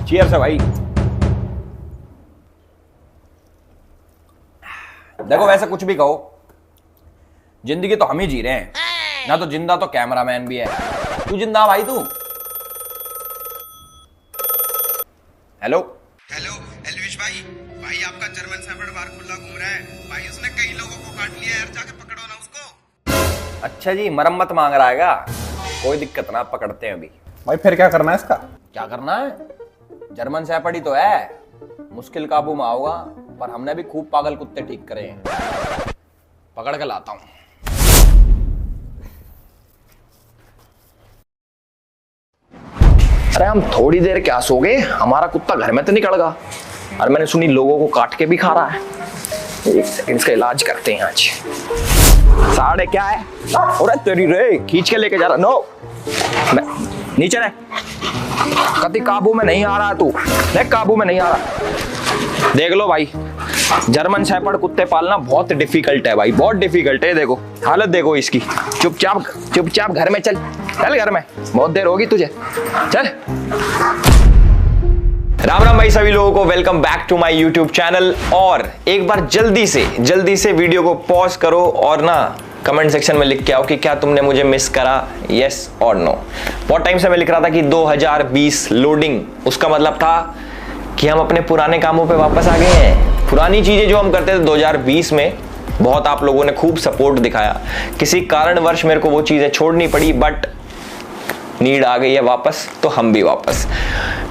Cheers है भाई। देखो वैसे कुछ भी कहो, जिंदगी तो हम ही जी रहे हैं ना, तो जिंदा तो कैमरामैन भी है। तू जिंदा भाई तू। हेलो हेलो एल्विश भाई, भाई आपका जर्मन शेफर्ड बाहर खुला घूम रहा है भाई, उसने कई लोगों को काट लिया यार, जाके पकड़ो ना उसको। अच्छा जी, मरम्मत मांग रहा है, कोई दिक्कत ना, पकड़ते हैं अभी। भाई फिर क्या करना है इसका? क्या करना है, जर्मन शेफर्ड ही तो है, मुश्किल काबू में आओगा, पर हमने भी खूब पागल कुत्ते ठीक करे हैं, पकड़ के लाता हूं। अरे हम थोड़ी देर क्या सो गए, हमारा कुत्ता घर में तो निकल गया। और मैंने सुनी लोगों को काट के भी खा रहा है। एक सेकंड, इसका इलाज करते हैं आज। साढ़े क्या है? अरे तेरी रे, खींच के लेके जा रहा। नो, नीचे रह, कभी काबू में नहीं आ रहा तू, देख काबू में नहीं आ रहा। देख लो भाई, जर्मन शेफर्ड कुत्ते पालना बहुत डिफिकल्ट है भाई, बहुत डिफिकल्ट है। देखो हालत देखो इसकी। चुपचाप घर में चल, चल घर में, बहुत देर होगी तुझे, चल। राम राम भाई सभी लोगों को, welcome back to my YouTube channel. और एक बार जल्दी से वीडियो को पॉज करो और ना कमेंट सेक्शन में लिख के आओ कि क्या तुमने मुझे मिस करा, यस और नो। बहुत टाइम से मैं लिख रहा था कि 2020 लोडिंग, उसका मतलब था कि हम अपने पुराने कामों पे वापस आ गए हैं। पुरानी चीजें जो हम करते थे 2020 में, बहुत आप लोगों ने खूब सपोर्ट दिखाया, किसी कारणवश मेरे को वो चीजें छोड़नी पड़ी, बट नीड आ गई है वापस, तो हम भी वापस।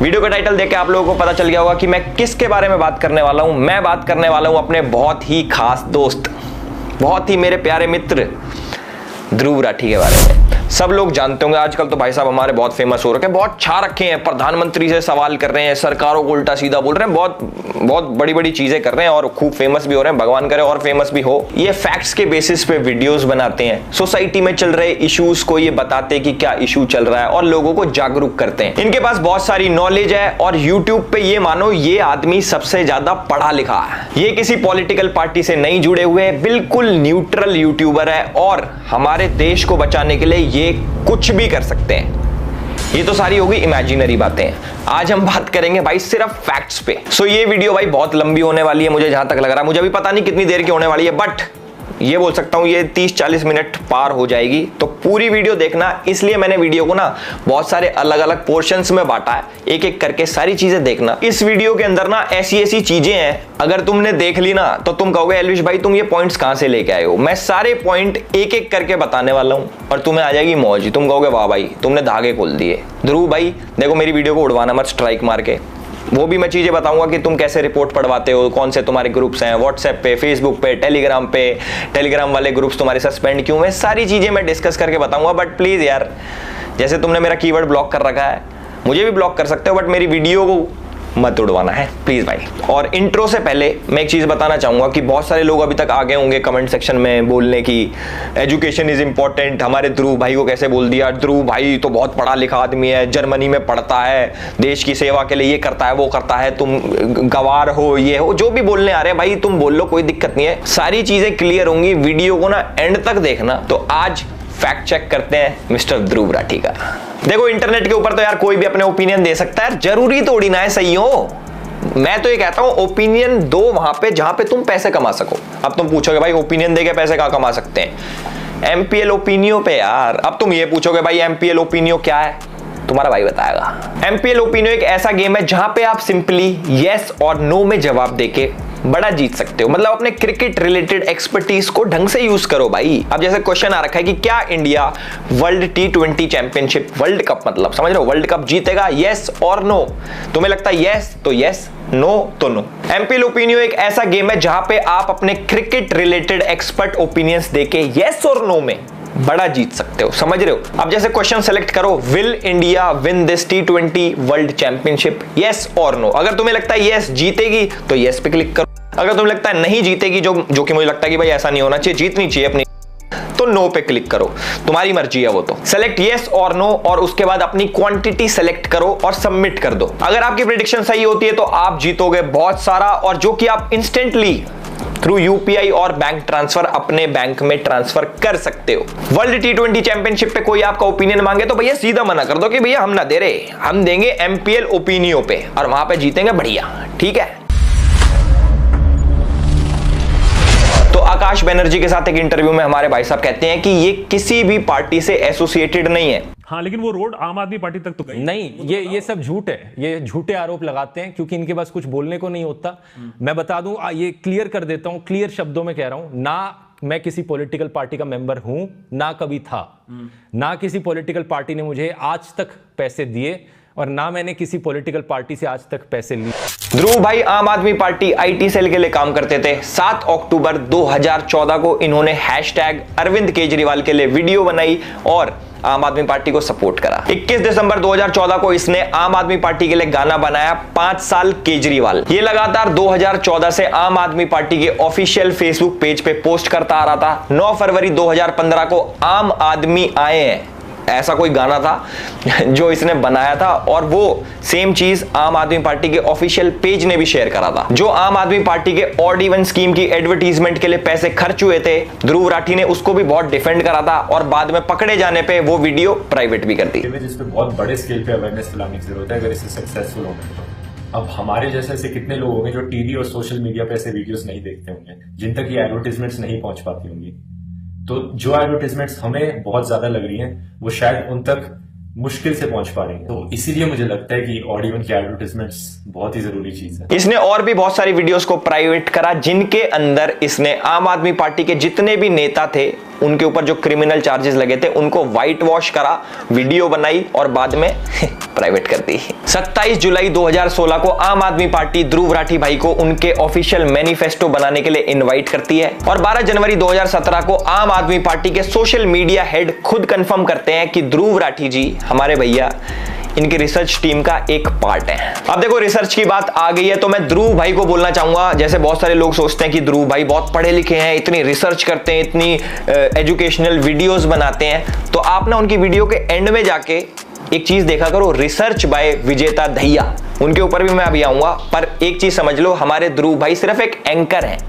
वीडियो का टाइटल देख के आप लोगों को पता चल गया होगा कि मैं किसके बारे में बात करने वाला हूं। मैं बात करने वाला हूं अपने बहुत ही खास दोस्त, बहुत ही मेरे प्यारे मित्र ध्रुव राठी के बारे में। सब लोग जानते होंगे, आजकल तो भाई साहब हमारे बहुत फेमस हो रखे हैं, बहुत छा रखे हैं, प्रधानमंत्री से सवाल कर रहे हैं, सरकारों को उल्टा सीधा बोल रहे हैं, बहुत बड़ी चीजें कर रहे हैं और खूब फेमस भी हो रहे हैं। भगवान करे और फेमस भी हो। ये फैक्ट्स के बेसिस पे वीडियोस बनाते हैं, सोसाइटी में चल रहे इश्यूज को ये बताते हैं कि क्या इशू चल रहा है और लोगों को जागरूक करते हैं। इनके पास बहुत सारी नॉलेज है और यूट्यूब पे ये मानो ये आदमी सबसे ज्यादा पढ़ा लिखा है। ये किसी पॉलिटिकल पार्टी से नहीं जुड़े हुए, बिल्कुल न्यूट्रल यूट्यूबर है और हमारे देश को बचाने के लिए ये कुछ भी कर सकते हैं। ये तो सारी होगी इमेजिनरी बातें। आज हम बात करेंगे भाई सिर्फ फैक्ट्स पे। सो ये वीडियो भाई बहुत लंबी होने वाली है, मुझे जहां तक लग रहा है, मुझे अभी पता नहीं कितनी देर की होने वाली है, बट ये बोल सकता हूं ये 30-40 मिनट पार हो जाएगी। तो पूरी वीडियो देखना, इसलिए मैंने वीडियो को ना बहुत सारे अलग अलग पोर्शंस में बांटा है, एक एक करके सारी चीजें देखना। इस वीडियो के अंदर ना ऐसी चीजें हैं, अगर तुमने देख ली ना तो तुम कहोगे एल्विश भाई तुम ये पॉइंट्स कहां से लेके आए हो। मैं सारे पॉइंट एक एक करके बताने वाला हूं और तुम्हें आ जाएगी मौज। तुम कहोगे वाह भाई तुमने धागे खोल दिए। ध्रुव भाई देखो मेरी वीडियो को उड़वाना मत स्ट्राइक मार के। वो भी मैं चीजें बताऊंगा कि तुम कैसे रिपोर्ट पढ़वाते हो, कौन से तुम्हारे ग्रुप्स हैं व्हाट्सएप पे, फेसबुक पे, टेलीग्राम वाले ग्रुप्स तुम्हारे सस्पेंड क्यों है, सारी चीजें मैं डिस्कस करके बताऊंगा। बट प्लीज यार, जैसे तुमने मेरा कीवर्ड ब्लॉक कर रखा है, मुझे भी ब्लॉक कर सकते हो, बट मेरी वीडियो को मत उड़वाना है प्लीज भाई। और इंट्रो से पहले मैं एक चीज बताना चाहूंगा कि बहुत सारे लोग अभी तक आ गए होंगे कमेंट सेक्शन में बोलने की एजुकेशन इज इंपॉर्टेंट, हमारे ध्रुव भाई को कैसे बोल दिया, ध्रुव भाई तो बहुत पढ़ा लिखा आदमी है, जर्मनी में पढ़ता है, देश की सेवा के लिए ये करता है वो करता है, तुम गवार हो, ये हो, जो भी बोलने आ रहे हैं भाई तुम बोल लो, कोई दिक्कत नहीं है, सारी चीजें क्लियर होंगी। वीडियो को ना एंड तक देखना। तो आज फैक्ट चेक करते हैं मिस्टर ध्रुव राठी का। देखो इंटरनेट के ऊपर तो यार कोई भी अपने ओपिनियन दे सकता है, जरूरी थोड़ी ना है सही हो। मैं तो ये कहता हूं ओपिनियन दो वहां पे जहां पे तुम पैसे कमा सको। अब तुम पूछोगे भाई ओपिनियन देके पैसे कहां कमा सकते हैं? एमपीएल ओपिनियो पे यार। अब तुम ये पूछोगे भाई एमपीएल ओपिनियो क्या है, तुम्हारा भाई बताएगा। एमपीएल ओपिनियो एक ऐसा गेम है जहां पे आप सिंपली यस और नो में जवाब देके बड़ा जीत सकते हो। मतलब अपने क्रिकेट रिलेटेड एक्सपर्टीज को ढंग से यूज करो भाई। अब जैसे क्वेश्चन आ रखा है कि क्या India world T20 championship, world cup मतलब समझ रहे हो, वर्ल्ड कप जीतेगा, यस और नो। तुम्हें लगता है यस तो यस, नो तो नो। एमपीएल ओपिनियो एक ऐसा गेम है जहां पे आप अपने क्रिकेट रिलेटेड एक्सपर्ट ओपिनियंस देके यस और नो में बड़ा जीत सकते हो, समझ रहे हो। अब जैसे क्वेश्चन सेलेक्ट करो, will India win this T20 world championship, yes और नो। अगर तुम्हें लगता है यस जीतेगी तो यस पे क्लिक करो, अगर तुम्हें लगता है नहीं जीतेगी, जो कि मुझे लगता है कि भाई ऐसा नहीं होना चाहिए, जीतनी चाहिए अपनी, तो नो पे क्लिक करो, तुम्हारी मर्जी है वो। तो सेलेक्ट यस और नो और उसके बाद अपनी क्वांटिटी सेलेक्ट करो और सबमिट कर दो। अगर आपकी प्रेडिक्शन सही होती है तो आप जीतोगे बहुत सारा, और जो कि आप इंस्टेंटली थ्रू यूपीआई और बैंक ट्रांसफर अपने बैंक में ट्रांसफर कर सकते हो। वर्ल्ड T20 चैंपियनशिप पे कोई आपका ओपिनियन मांगे तो भैया सीधा मना कर दो कि भैया हम ना दे रहे, हम देंगे MPL ओपिनियो पे और वहां पे जीतेंगे बढ़िया, ठीक है। तो आकाश बनर्जी के साथ एक इंटरव्यू में हमारे भाई साहब कहते हैं कि ये किसी भी पार्टी से एसोसिएटेड नहीं है। हाँ, लेकिन वो रोड आम आदमी पार्टी तक तो गई नहीं। ये सब झूठ है, ये झूठे आरोप लगाते हैं क्योंकि इनके पास कुछ बोलने को नहीं होता। मैं बता दूं, ये क्लियर कर देता हूं, क्लियर शब्दों में कह रहा हूं, ना मैं किसी पॉलिटिकल पार्टी का मेंबर हूं, ना कभी था, ना किसी पॉलिटिकल पार्टी ने मुझे आज तक पैसे दिए और ना मैंने किसी पॉलिटिकल पार्टी से आज तक पैसे लिए। ध्रुव भाई आम आदमी पार्टी IT सेल के लिए काम करते थे। 7 अक्टूबर 2014 को इन्होंने #अरविंद केजरीवाल के लिए वीडियो बनाई और आम आदमी पार्टी को सपोर्ट करा। 21 दिसंबर 2014 को इसने आम आदमी पार्टी के लिए गाना बनाया 5 साल केजरीवाल। ये लगातार 2014 से आम आदमी पार्टी के ऑफिशियल फेसबुक पेज पे पोस्ट करता आ रहा था। 9 फरवरी 2015 को आम आदमी आए हैं, ऐसा कोई गाना था जो इसने बनाया था और वो सेम चीज आम आदमी पार्टी के ऑफिशियल पेज ने भी शेयर करा था। जो आम आदमी पार्टी के ऑड इवन स्कीम की एडवर्टीजमेंट के लिए पैसे खर्च हुए थे, ध्रुव राठी ने उसको भी बहुत डिफेंड करा था और बाद में पकड़े जाने पे वो वीडियो प्राइवेट भी कर दी। जिस पे बहुत बड़े स्केल पे अवेयरनेस फैलाने की जरूरत है अगर इसे सक्सेसफुल होना तो। अब हमारे जैसे ऐसे कितने लोग होंगे जो टीवी और सोशल मीडिया पे ऐसे वीडियोस नहीं देखते होंगे, जिन तक ये एडवर्टीजमेंट्स नहीं पहुंच पाती होंगी। तो जो एडवर्टीजमेंट्स हमें बहुत ज्यादा लग रही हैं वो शायद उन तक मुश्किल से पहुंच पा रही है। तो इसीलिए मुझे लगता है कि ऑड इवन की एडवर्टीजमेंट्स बहुत ही जरूरी चीज है। इसने और भी बहुत सारी वीडियोस को प्राइवेट करा जिनके अंदर इसने आम आदमी पार्टी के जितने भी नेता थे उनके ऊपर जो क्रिमिनल चार्जेस लगे थे उनको व्हाइट वॉश करा, वीडियो बनाई और बाद में प्राइवेट कर दी। 27 जुलाई 2016 को आम आदमी पार्टी ध्रुव राठी भाई को उनके ऑफिशियल मैनिफेस्टो बनाने के लिए इनवाइट करती है और 12 जनवरी 2017 को आम आदमी पार्टी के सोशल मीडिया हेड खुद कंफर्म करते हैं कि ध्रुव राठी जी हमारे भैया इनकी रिसर्च टीम का एक पार्ट है। अब देखो रिसर्च की बात आ गई है तो मैं ध्रुव भाई को बोलना चाहूंगा, जैसे बहुत सारे लोग सोचते हैं कि ध्रुव भाई बहुत पढ़े लिखे हैं, इतनी रिसर्च करते हैं, इतनी एजुकेशनल वीडियोस बनाते हैं, तो आप ना उनकी वीडियो के एंड में जाके एक चीज देखा करो, रिसर्च बाय विजेता दहिया, उनके ऊपर भी मैं अभी आऊंगा। पर एक चीज समझ लो, हमारे ध्रुव भाई सिर्फ एक एंकर हैं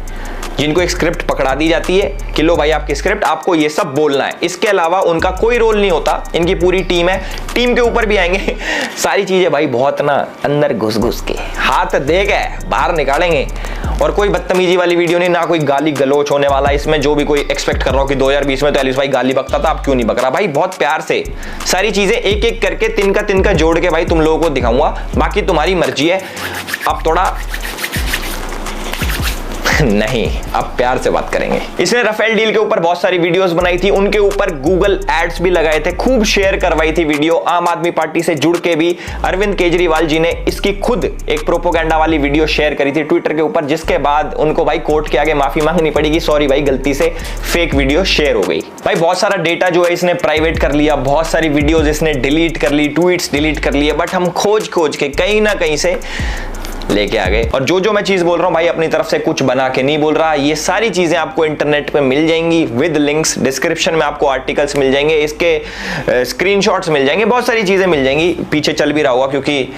जिनको एक स्क्रिप्ट पकड़ा दी जाती है कि लो भाई आपकी स्क्रिप्ट, आपको ये सब बोलना है, इसके अलावा उनका कोई रोल नहीं होता। इनकी पूरी टीम है, टीम के ऊपर भी आएंगे सारी चीजें भाई बहुत ना अंदर घुस घुस के हाथ दे के बाहर निकालेंगे और कोई बदतमीजी वाली वीडियो नहीं, ना कोई गाली गलोच होने वाला इसमें। जो भी कोई एक्सपेक्ट कर रहा हो कि 2020 में तो एलिस भाई गाली बकता था, अब क्यों नहीं बक रहा, भाई बहुत प्यार से सारी चीजें एक एक करके तिनका जोड़ के भाई तुम लोगों को दिखाऊंगा, बाकी तुम्हारी मर्जी है। अब थोड़ा नहीं, अब प्यार से बात करेंगे। इसने राफेल डील के ऊपर बहुत सारी वीडियोस बनाई थी, उनके ऊपर गूगल एड्स भी लगाए थे, खूब शेयर करवाई थी वीडियो। आम आदमी पार्टी से जुड़ के भी अरविंद केजरीवाल जी ने इसकी खुद एक प्रोपोगेंडा वाली वीडियो शेयर करी थी ट्विटर के ऊपर, जिसके बाद उनको भाई कोर्ट के आगे माफी मांगनी पड़ेगी, सॉरी भाई गलती से फेक वीडियो शेयर हो गई। भाई बहुत सारा डेटा जो है इसने प्राइवेट कर लिया, बहुत सारी वीडियोज इसने डिलीट कर ली, ट्वीट्स डिलीट कर लिए, बट हम खोज के कहीं ना कहीं से लेके आ गए। और जो मैं चीज बोल रहा हूं भाई अपनी तरफ से कुछ बना के नहीं बोल रहा, ये सारी चीजें आपको इंटरनेट पे मिल जाएंगी विद लिंक्स, डिस्क्रिप्शन में आपको आर्टिकल्स मिल जाएंगे, इसके स्क्रीनशॉट्स मिल जाएंगे, बहुत सारी चीजें मिल जाएंगी, पीछे चल भी रहा होगा क्योंकि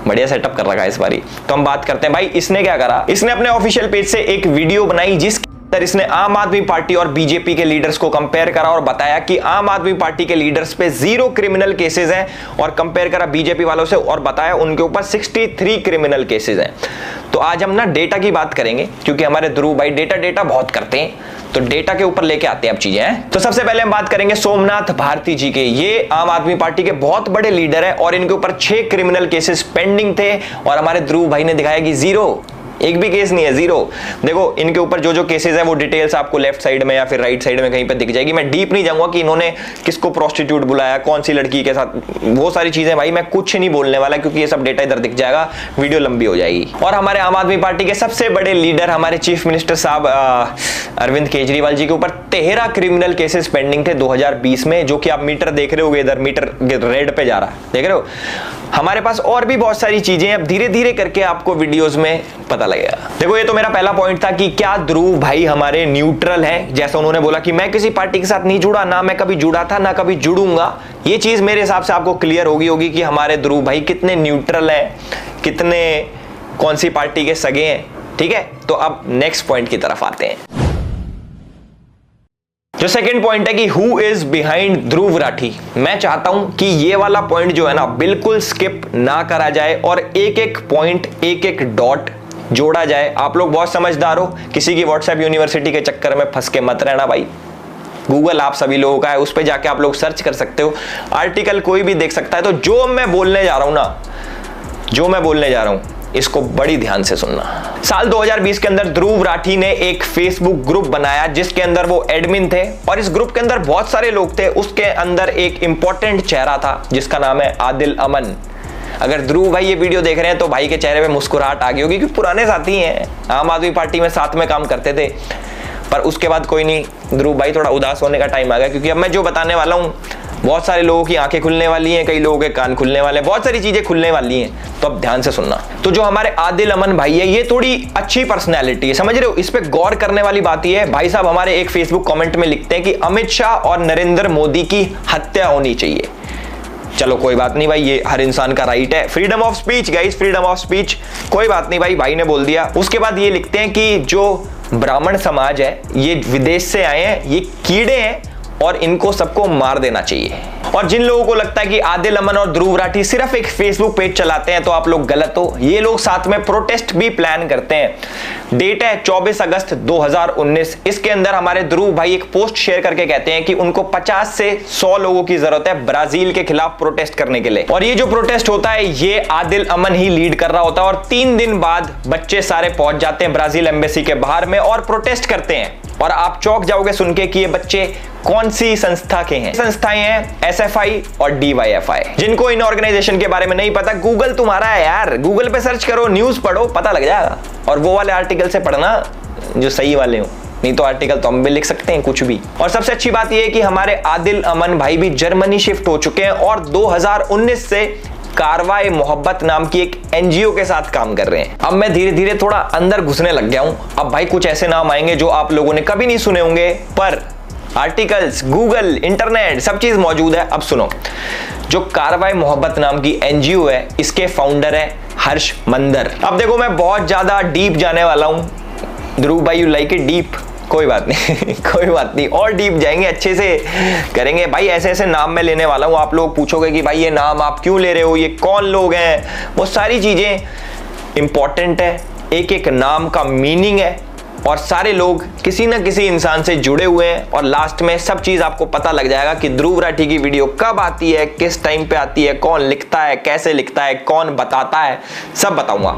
बढ़िया सेटअप कर रखा है इस बारी। तो हम बात करते हैं भाई इसने क्या करा। इसने अपने ऑफिशियल पेज से एक वीडियो बनाई जिसके अंदर इसने आम आदमी पार्टी और बीजेपी के लीडर्स को कंपेयर करा और बताया कि आम आदमी पार्टी के लीडर्स पे 0 क्रिमिनल केसेस हैं और कंपेयर करा बीजेपी वालों से और बताया उनके ऊपर 63 क्रिमिनल केसेस हैं। तो आज हम ना डेटा की बात करेंगे क्योंकि हमारे ध्रुव भाई डेटा बहुत करते हैं, तो डेटा के ऊपर लेके आते हैं अब चीजें हैं। तो सबसे पहले हम बात करेंगे सोमनाथ भारती जी के। ये आम आदमी पार्टी के बहुत बड़े लीडर है और इनके ऊपर 6 क्रिमिनल केसेस पेंडिंग थे और हमारे ध्रुव भाई ने दिखाया कि 0, एक भी केस नहीं है, 0। देखो इनके ऊपर जो केसेस है वो डिटेल्स आपको लेफ्ट साइड में या फिर राइट साइड में कहीं पे दिख जाएगी। मैं डीप नहीं जाऊंगा कि इन्होंने किसको प्रोस्टिट्यूट बुलाया, कौन सी लड़की के साथ, वो सारी चीजें भाई मैं कुछ नहीं बोलने वाला क्योंकि ये सब डेटा इधर दिख जाएगा, वीडियो लंबी हो जाएगी। और हमारे आम आदमी पार्टी के सबसे बड़े लीडर हमारे चीफ मिनिस्टर साहब अरविंद केजरीवाल जी के ऊपर 13 क्रिमिनल केसेस पेंडिंग थे 2020 में, जो कि आप मीटर देख रहे हो, इधर मीटर रेड पे जा रहा है, देख रहे हो। हमारे पास और भी बहुत सारी चीजें अब धीरे धीरे करके आपको वीडियोस में पता लगेगा। देखो ये तो मेरा पहला पॉइंट था कि क्या ध्रुव भाई हमारे न्यूट्रल है, जैसा उन्होंने बोला कि मैं किसी पार्टी के साथ नहीं जुड़ा, ना मैं कभी जुड़ा था ना कभी जुड़ूंगा। ये चीज मेरे हिसाब से आपको क्लियर होगी कि हमारे ध्रुव भाई कितने न्यूट्रल है, कितने कौन सी पार्टी के सगे हैं। ठीक है, तो अब नेक्स्ट पॉइंट की तरफ आते हैं। जो सेकंड पॉइंट है कि who is behind Dhruv Rathee, मैं चाहता हूं कि ये वाला पॉइंट जो है ना बिल्कुल स्किप ना करा जाए और एक एक पॉइंट, एक एक डॉट जोड़ा जाए। आप लोग बहुत समझदार हो, किसी की व्हाट्सएप यूनिवर्सिटी के चक्कर में फंस के मत रहना भाई। गूगल आप सभी लोगों का है, उस पर जाके आप लोग सर्च कर सकते हो, आर्टिकल कोई भी देख सकता है। तो जो मैं बोलने जा रहा हूं ना, जो मैं बोलने जा रहा हूं, इसको बड़ी ध्यान से सुनना। साल 2020 के अंदर ध्रुव राठी ने एक फेसबुक ग्रुप बनाया जिसके अंदर वो एडमिन थे और इस ग्रुप के अंदर बहुत सारे लोग थे। उसके अंदर एक इंपॉर्टेंट चेहरा था जिसका नाम है आदिल अमन। अगर ध्रुव भाई ये वीडियो देख रहे हैं तो भाई के चेहरे पे मुस्कुराहट आ गई होगी, क्योंकि पुराने साथी हैं, आम आदमी पार्टी में साथ में काम करते थे। पर उसके बाद कोई नहीं, ध्रुव भाई थोड़ा उदास होने का टाइम आ गया, क्योंकि अब मैं जो बताने वाला हूं बहुत सारे लोगों की आंखें खुलने वाली हैं, कई लोगों के कान खुलने वाले हैं, बहुत सारी चीजें खुलने वाली हैं। तो अब ध्यान से सुनना। तो जो हमारे आदिल अमन भाई है, ये थोड़ी अच्छी पर्सनैलिटी है, समझ रहे हो। इस पे गौर करने वाली बात ये है, भाई साहब हमारे एक फेसबुक कमेंट में लिखते हैं कि अमित शाह और नरेंद्र मोदी की हत्या होनी चाहिए। चलो कोई बात नहीं भाई, ये हर इंसान का राइट है, freedom of speech guys, freedom of speech, कोई बात नहीं भाई, भाई ने बोल दिया। उसके बाद ये लिखते हैं कि जो ब्राह्मण समाज है ये विदेश से आए हैं, ये कीड़े हैं और इनको सबको मार देना चाहिए। और जिन लोगों को लगता है कि आदिल अमन और ध्रुव राठी सिर्फ एक फेसबुक पेज चलाते हैं, तो आप लोग गलत हो। ये लोग साथ में प्रोटेस्ट भी प्लान करते हैं। डेट है 24 अगस्त 2019। इसके अंदर हमारे ध्रुव भाई एक पोस्ट शेयर करके कहते हैं कि उनको 50 से 100 लोगों की जरूरत है ब्राजील के खिलाफ प्रोटेस्ट करने के लिए। और ये जो प्रोटेस्ट होता है ये आदिल अमन ही लीड कर रहा होता है। और 3 दिन बाद बच्चे सारे पहुंच जाते हैं ब्राजील एम्बेसी के बाहर में और प्रोटेस्ट करते हैं। और आप चौंक जाओगे सुन के कि ये बच्चे कौन सी संस्था के हैं। संस्थाएं हैं SFI और DYFI। जिनको इन ऑर्गेनाइजेशन के बारे में नहीं पता, गूगल तुम्हारा है यार, गूगल पे सर्च करो, न्यूज पढ़ो, पता लग जाएगा। और वो वाले आर्टिकल से पढ़ना जो सही वाले हो, नहीं तो आर्टिकल तो हम भी लिख सकते हैं कुछ भी। और सबसे अच्छी बात यह है कि हमारे आदिल अमन भाई भी जर्मनी शिफ्ट हो चुके हैं और 2019 से कारवाए मोहब्बत नाम की एक NGO के साथ काम कर रहे हैं। अब मैं धीरे धीरे थोड़ा अंदर घुसने लग गया हूं। अब भाई कुछ ऐसे नाम आएंगे जो आप लोगों ने कभी नहीं सुने होंगे, पर आर्टिकल्स, गूगल, इंटरनेट सब चीज मौजूद है। अब सुनो, जो कारवाए मोहब्बत नाम की NGO है, इसके फाउंडर है हर्ष मंदर। अब देखो मैं बहुत ज्यादा डीप जाने वाला हूं। ध्रुव भाई यू लाइक इट डीप, कोई बात नहीं कोई बात नहीं, और डीप जाएंगे, अच्छे से करेंगे भाई। ऐसे ऐसे नाम मैं लेने वाला हूं, आप लोग पूछोगे कि भाई ये नाम आप क्यों ले रहे हो, ये कौन लोग हैं, वो सारी चीजें इंपॉर्टेंट है। एक एक नाम का मीनिंग है और सारे लोग किसी न किसी इंसान से जुड़े हुए हैं। और लास्ट में सब चीज आपको पता लग जाएगा कि ध्रुव राठी की वीडियो कब आती है, किस टाइम पे आती है, कौन लिखता है, कैसे लिखता है, कौन बताता है, सब बताऊंगा।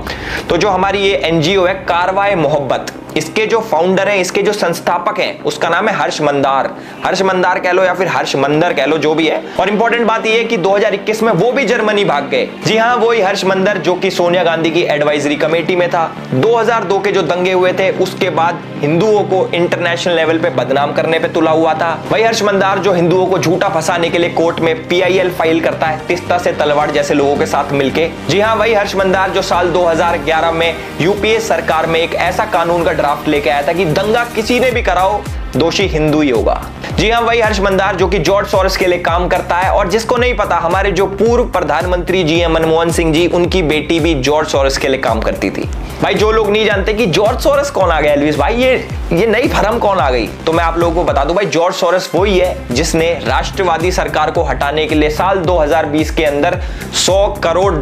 तो जो हमारी ये NGO है कारवाए मोहब्बत, इसके जो फाउंडर हैं, इसके जो संस्थापक हैं, उसका नाम है हर्ष मंदार। हर्ष मंदार कह लो या फिर हर्ष मंदर कह लो, जो भी है। और इंपॉर्टेंट बात यह है कि 2021 में वो भी जर्मनी भाग गए। जी हाँ, वही हर्ष मंदर जो कि सोनिया गांधी की एडवाइजरी कमेटी में था। 2002 के जो दंगे हुए थे उसके बाद हिंदुओं को इंटरनेशनल लेवल पे बदनाम करने पे तुला हुआ था। वही हर्ष मंदार जो हिंदुओं को झूठा फंसाने के लिए कोर्ट में PIL फाइल करता है, तिस्ता से तलवार जैसे लोगों के साथ मिलके। जी हाँ, वही हर्ष मंदार जो साल 2011 में UPA सरकार में एक ऐसा कानून का ड्राफ्ट लेके आया था कि दंगा किसी ने भी कराओ, दोषी हिंदू ही होगा। जी हाँ, वही हर्ष मंदार जो कि जॉर्ज सोरोस के लिए काम करता है। और जिसको नहीं पता, हमारे जो पूर्व प्रधानमंत्री GM मनमोहन सिंह जी, उनकी बेटी भी जॉर्ज सोरोस के लिए काम करती थी। भाई जो लोग नहीं जानते कि जॉर्ज सोरोस कौन आ गया एल्विस भाई, ये नई फर्म कौन आ गई, तो मैं आप लोगों को बता दूं भाई, जॉर्ज सोरोस वही है जिसने राष्ट्रवादी सरकार को हटाने के लिए साल 2020 के अंदर $100 करोड़,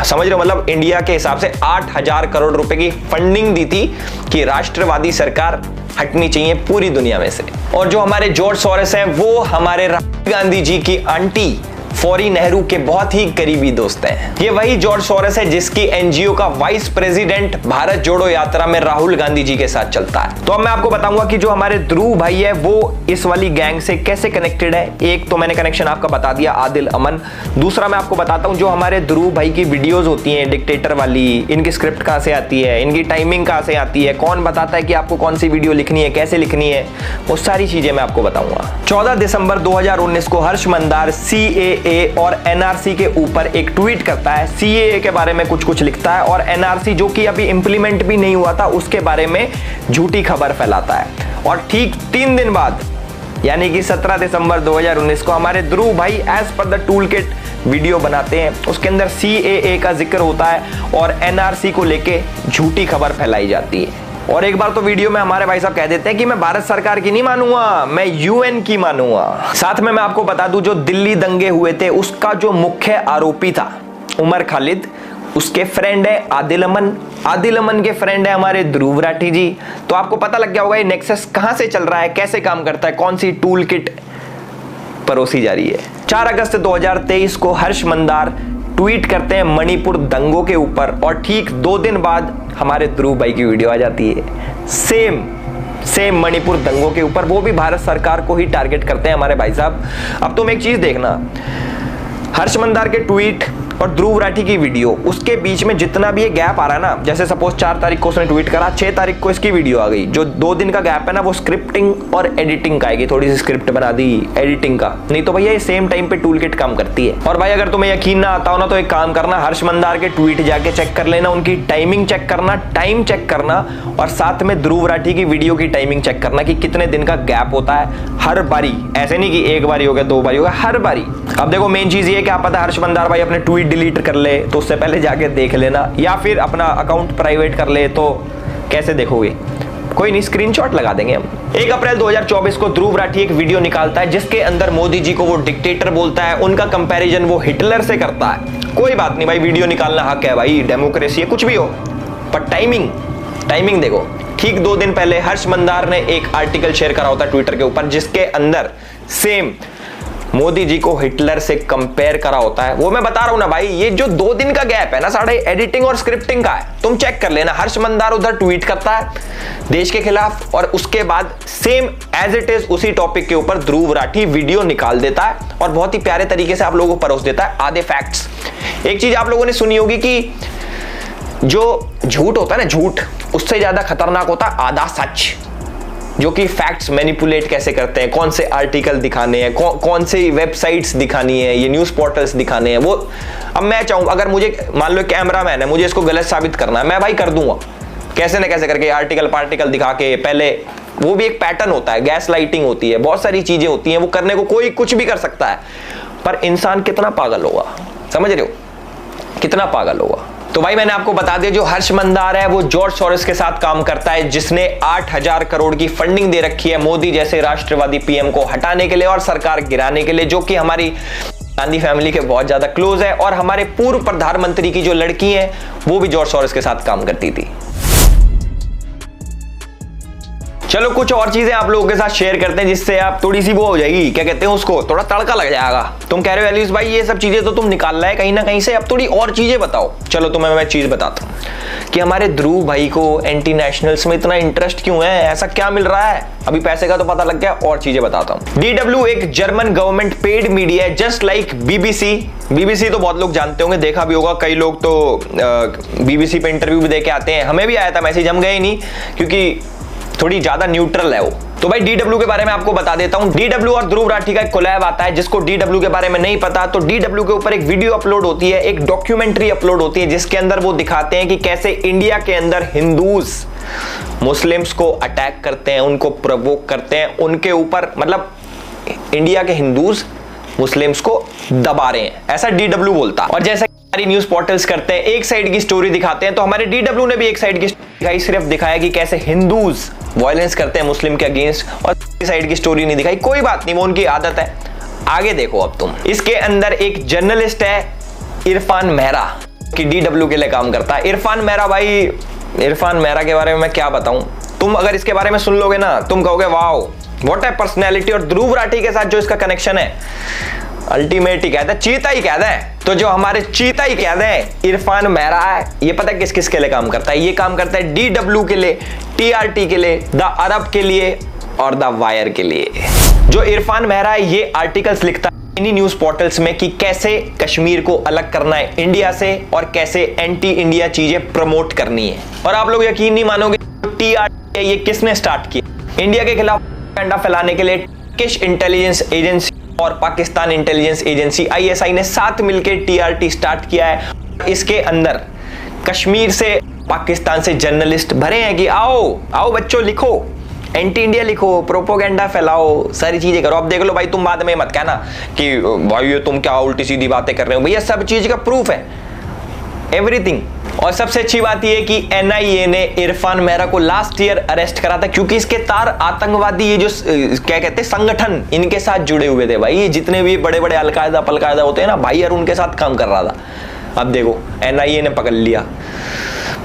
समझ रहे हो, मतलब इंडिया के हिसाब से 8,000 करोड़ रुपए की फंडिंग दी थी कि राष्ट्रवादी सरकार हटनी चाहिए पूरी दुनिया में से। और जो हमारे जॉर्ज सोरोस हैं वो हमारे राहुल गांधी जी की आंटी फौरी नेहरू के बहुत ही करीबी दोस्त हैं। ये वही जॉर्ज सोरोस है जिसकी NGO का वाइस प्रेसिडेंट भारत जोड़ो यात्रा में राहुल गांधी जी के साथ चलता है। तो अब मैं आपको बताऊंगा कि जो हमारे ध्रुव भाई है वो इस वाली गैंग से कैसे कनेक्टेड है। एक तो मैंने कनेक्शन आपका बता दिया, आदिल अमन। दूसरा मैं आपको बताता हूं जो हमारे ध्रुव भाई की वीडियोज होती हैं डिक्टेटर वाली, इनकी स्क्रिप्ट कहां से आती है, इनकी टाइमिंग कहां से आती है, कौन बताता है कि आपको कौन सी वीडियो लिखनी है, कैसे लिखनी है, वो सारी चीजें मैं आपको बताऊंगा। 14 दिसंबर 2019 को हर्ष मंदार CAA और NRC के ऊपर एक ट्वीट करता है। CAA के बारे में कुछ लिखता है और NRC जो कि अभी इंप्लीमेंट भी नहीं हुआ था उसके बारे में झूठी खबर फैलाता है। और ठीक 3 दिन बाद यानी कि 17 दिसंबर 2019 को हमारे ध्रुव भाई as per the tool kit video बनाते हैं। उसके अंदर CAA का जिक्र होता है और NRC को लेके झूठी खबर फैलाई जाती है। और एक बार तो वीडियो में हमारे भाई साहब कह देते हैं कि मैं भारत सरकार की नहीं मानूंगा, मैं UN की मानूंगा। साथ में मैं आपको बता दूं, जो दिल्ली दंगे हुए थे उसका जो मुख्य आरोपी था उमर खालिद, उसके फ्रेंड है आदिल अमन, आदिल अमन के फ्रेंड है हमारे ध्रुव राठी जी। तो आपको पता लग गया होगा ये नेक्सस कहां से चल रहा है, कैसे काम करता है, कौन सी टूल किट परोसी जा रही है। 4 अगस्त 2023 को हर्ष मंदार ट्वीट करते हैं मणिपुर दंगों के ऊपर और ठीक 2 दिन बाद हमारे ध्रुव भाई की वीडियो आ जाती है सेम मणिपुर दंगों के ऊपर, वो भी भारत सरकार को ही टारगेट करते हैं हमारे भाई साहब। अब तुम एक चीज देखना, हर्ष मंदार के ट्वीट और ध्रुव राठी की वीडियो, उसके बीच में जितना भी ये गैप आ रहा है ना, जैसे सपोज 4 तारीख को उसने ट्वीट करा, 6 तारीख को इसकी वीडियो आ गई, जो 2 दिन का गैप है ना वो स्क्रिप्टिंग और एडिटिंग का आएगी, थोड़ी सी स्क्रिप्ट बना दी एडिटिंग का, नहीं तो भैया ये सेम टाइम पे टूल किट काम करती है। और भाई अगर तुम्हें यकीन ना आता हो ना तो एक काम करना, हर्ष मंदार के ट्वीट जाके चेक कर लेना, उनकी टाइमिंग चेक करना, टाइम चेक करना, और साथ में ध्रुव राठी की वीडियो की टाइमिंग चेक करना कि कितने दिन का गैप होता है हर बारी, ऐसे नहीं कि एक बारी हो गया 2 बारी हो गया, हर बारी। अब देखो मेन चीज ये क्या पता हर्ष मंदार भाई अपने ट्वीट डिलीट कर ले तो उससे पहले जाके देख लेना, या फिर अपना अकाउंट प्राइवेट कर ले तो कैसे देखोगे, कोई नहीं स्क्रीनशॉट लगा देंगे हम। 1 अप्रैल 2024 को ध्रुव राठी एक वीडियो निकालता है जिसके अंदर मोदी जी को वो डिक्टेटर बोलता है, उनका कंपैरिजन वो हिटलर से करता है। कोई बात नहीं भाई, वीडियो निकालना हक है भाई, डेमोक्रेसी है, कुछ भी हो, पर टाइमिंग देखो। ठीक 2 दिन पहले हर्ष मंदार ने एक आर्टिकल शेयर करा होता है ट्विटर के ऊपर जिसके अंदर सेम मोदी जी को हिटलर से कंपेयर करा होता है। वो मैं बता रहा हूं ना भाई, ये जो 2 दिन का गैप है ना साढ़े एडिटिंग और स्क्रिप्टिंग का है, तुम चेक कर लेना। हर्ष मंदार उधर ट्वीट करता है देश के खिलाफ और उसके बाद सेम एज इट इज उसी टॉपिक के ऊपर ध्रुव राठी वीडियो निकाल देता है और बहुत ही प्यारे तरीके से आप लोगों को परोस देता है आधे फैक्ट्स। एक चीज आप लोगों ने सुनी होगी कि जो झूठ होता है ना, झूठ उससे ज्यादा खतरनाक होता है आधा सच, जो कि फैक्ट्स मैनिपुलेट कैसे करते हैं, कौन से आर्टिकल दिखाने हैं, कौन से वेबसाइट्स दिखानी है, ये न्यूज़ पोर्टल्स दिखाने हैं। वो अब मैं चाहूँ अगर मुझे मान लो कैमरामैन है, मुझे इसको गलत साबित करना है, मैं भाई कर दूंगा कैसे ना कैसे करके, आर्टिकल पार्टिकल दिखा के। पहले वो भी एक पैटर्न होता है, गैस लाइटिंग होती है, बहुत सारी चीजें होती हैं, वो करने को कोई कुछ भी कर सकता है, पर इंसान कितना पागल होगा, समझ रहे हो, कितना पागल होगा। तो भाई मैंने आपको बता दिया, जो हर्ष मंदार है वो जॉर्ज सोरोस के साथ काम करता है, जिसने 8000 करोड़ की फंडिंग दे रखी है मोदी जैसे राष्ट्रवादी पीएम को हटाने के लिए और सरकार गिराने के लिए, जो कि हमारी गांधी फैमिली के बहुत ज्यादा क्लोज है। और हमारे पूर्व प्रधानमंत्री की जो लड़की है वो भी जॉर्ज सोरोस के साथ काम करती थी। चलो कुछ और चीजें आप लोगों के साथ शेयर करते हैं जिससे आप थोड़ी सी वो हो जाएगी, क्या कहते हैं उसको, थोड़ा तड़का लग जाएगा। तुम कह रहे हो एलिस भाई ये सब चीजें तो तुम निकाल रहा है कहीं ना कहीं से, अब थोड़ी और चीजें बताओ। चलो तुम्हें मैं चीज बताता हूँ कि हमारे ध्रुव भाई को एंटी नेशनल्स में इतना इंटरेस्ट क्यों है, ऐसा क्या मिल रहा है। अभी पैसे का तो पता लग गया, और चीजें बताता हूँ। DW एक जर्मन गवर्नमेंट पेड मीडिया है, जस्ट लाइक BBC तो बहुत लोग जानते होंगे, देखा भी होगा, कई लोग तो BBC पे इंटरव्यू भी दे के आते हैं, हमें भी आया था मैसेज, हम गए ही नहीं क्योंकि थोड़ी ज्यादा न्यूट्रल है वो। तो भाई DW के बारे में आपको बता देता हूं। DW और ध्रुव राठी का एक कोलैब आता है, जिसको DW के बारे में नहीं पता तो DW के ऊपर एक वीडियो अपलोड होती है, एक डॉक्यूमेंट्री अपलोड होती है, जिसके अंदर वो दिखाते हैं कि कैसे इंडिया के अंदर हिंदूज मुस्लिम्स को अटैक करते हैं, उनको प्रवोक करते हैं, उनके ऊपर मतलब इंडिया के हिंदूज मुस्लिम्स को दबा रहे हैं, ऐसा DW बोलता। और जैसा हमारी न्यूज पोर्टल्स करते हैं, एक साइड की स्टोरी दिखाते हैं, तो हमारे DW ने भी एक साइड की दिखाई, सिर्फ दिखाया कि कैसे हिंदूज वायलेंस करते हैं मुस्लिम के अगेंस्ट, और साइड की स्टोरी नहीं दिखाई। कोई बात नहीं, वो उनकी आदत है। आगे देखो अब तुम, इसके अंदर एक जर्नलिस्ट है इरफान मेहरा कि DW के लिए काम करता है। इरफान मेहरा के बारे में मैं क्या बताऊं, तुम अगर इसके बारे में सुन लोगे ना तुम कहोगे वाओ व्हाट ए पर्सनैलिटी। और ध्रुव राठी के साथ जो इसका कनेक्शन है अल्टीमेट ही कहते हैं, चीता ही कहते हैं। तो जो हमारे चीता ही कहते हैं इरफान मेहरा है, ये पता है किस किस के लिए काम करता है, ये काम करता है DW के लिए, TRT के लिए, द अरब के लिए और द वायर के लिए। जो इरफान मेहरा है ये आर्टिकल्स लिखता है इन्हीं न्यूज पोर्टल्स में कि कैसे कश्मीर को अलग करना है इंडिया से और कैसे एंटी इंडिया चीजें प्रमोट करनी है। और आप लोग यकीन नहीं मानोगे, TRT ये किसने स्टार्ट किया, इंडिया के खिलाफ प्रोपेगेंडा फैलाने के लिए टर्किश इंटेलिजेंस एजेंसी और पाकिस्तान इंटेलिजेंस एजेंसी ISI ने साथ मिलकर TRT स्टार्ट किया है। इसके अंदर कश्मीर से पाकिस्तान से जर्नलिस्ट भरे हैं कि आओ आओ बच्चों लिखो, एंटी इंडिया लिखो, प्रोपोगेंडा फैलाओ, सारी चीजें करो। अब देख लो भाई, तुम बाद में मत कहना कि भाई ये तुम क्या उल्टी सीधी बातें कर रहे हो। भैया सब चीज का प्रूफ है, एवरीथिंग। और सबसे अच्छी बात यह कि एनआईए ने इरफान मेहरा को लास्ट ईयर अरेस्ट करा था, क्योंकि इसके तार आतंकवादी ये जो क्या कहते हैं संगठन, इनके साथ जुड़े हुए थे भाई। जितने भी बड़े बड़े अलकायदा पलकायदा होते हैं ना भाई, यार उनके साथ काम कर रहा था। अब देखो एनआईए ने पकड़ लिया,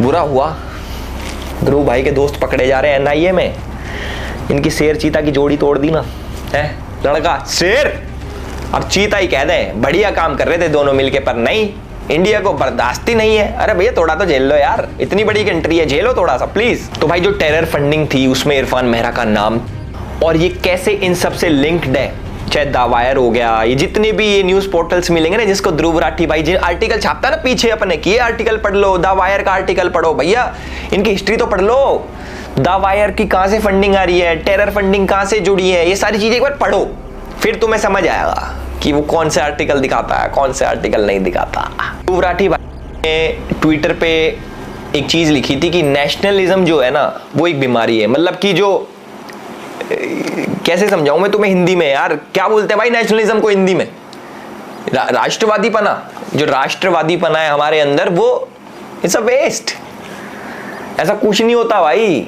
बुरा हुआ। ध्रुव भाई के दोस्त पकड़े जा रहे हैं एनआईए में। इनकी शेर चीता की जोड़ी तोड़ दी ना, है लड़का शेर अब चीता ही कह दें। बढ़िया काम कर रहे थे दोनों मिलके, पर नहीं, इंडिया को बर्दाश्त ही नहीं है। अरे भैया थोड़ा तो झेल लो यार, इतनी बड़ी कंट्री है, झेलो थोड़ा सा प्लीज। तो भाई जो टेरर फंडिंग थी उसमें इरफान मेहरा का नाम, और ये कैसे इन सबसे लिंक्ड है, चाहे दावायर हो गया, ये जितने भी ये न्यूज पोर्टल्स मिलेंगे ना, जिसको ध्रुव राठी भाई जिन आर्टिकल छापता है ना पीछे अपने की, आर्टिकल पढ़ लो, दावायर का आर्टिकल पढ़ो भैया, इनकी हिस्ट्री तो पढ़ लो। दावायर की कहां से फंडिंग आ रही है, टेरर फंडिंग कहां से जुड़ी है, ये सारी चीजें एक बार पढ़ो, फिर तुम्हें समझ आएगा कि वो कौन से आर्टिकल दिखाता है, कौन से आर्टिकल नहीं दिखाता। ध्रुव राठी भाई ने ट्विटर पे एक चीज लिखी थी कि नेशनलिज्म जो है ना वो एक बीमारी है। मतलब कि जो कैसे समझाऊं मैं तुम्हें हिंदी में यार, क्या बोलते हैं भाई नेशनलिज्म को हिंदी में, राष्ट्रवादी पना, जो राष्ट्रवादी पना है हमारे अंदर वो इट्स अ वेस्ट। ऐसा कुछ नहीं होता भाई,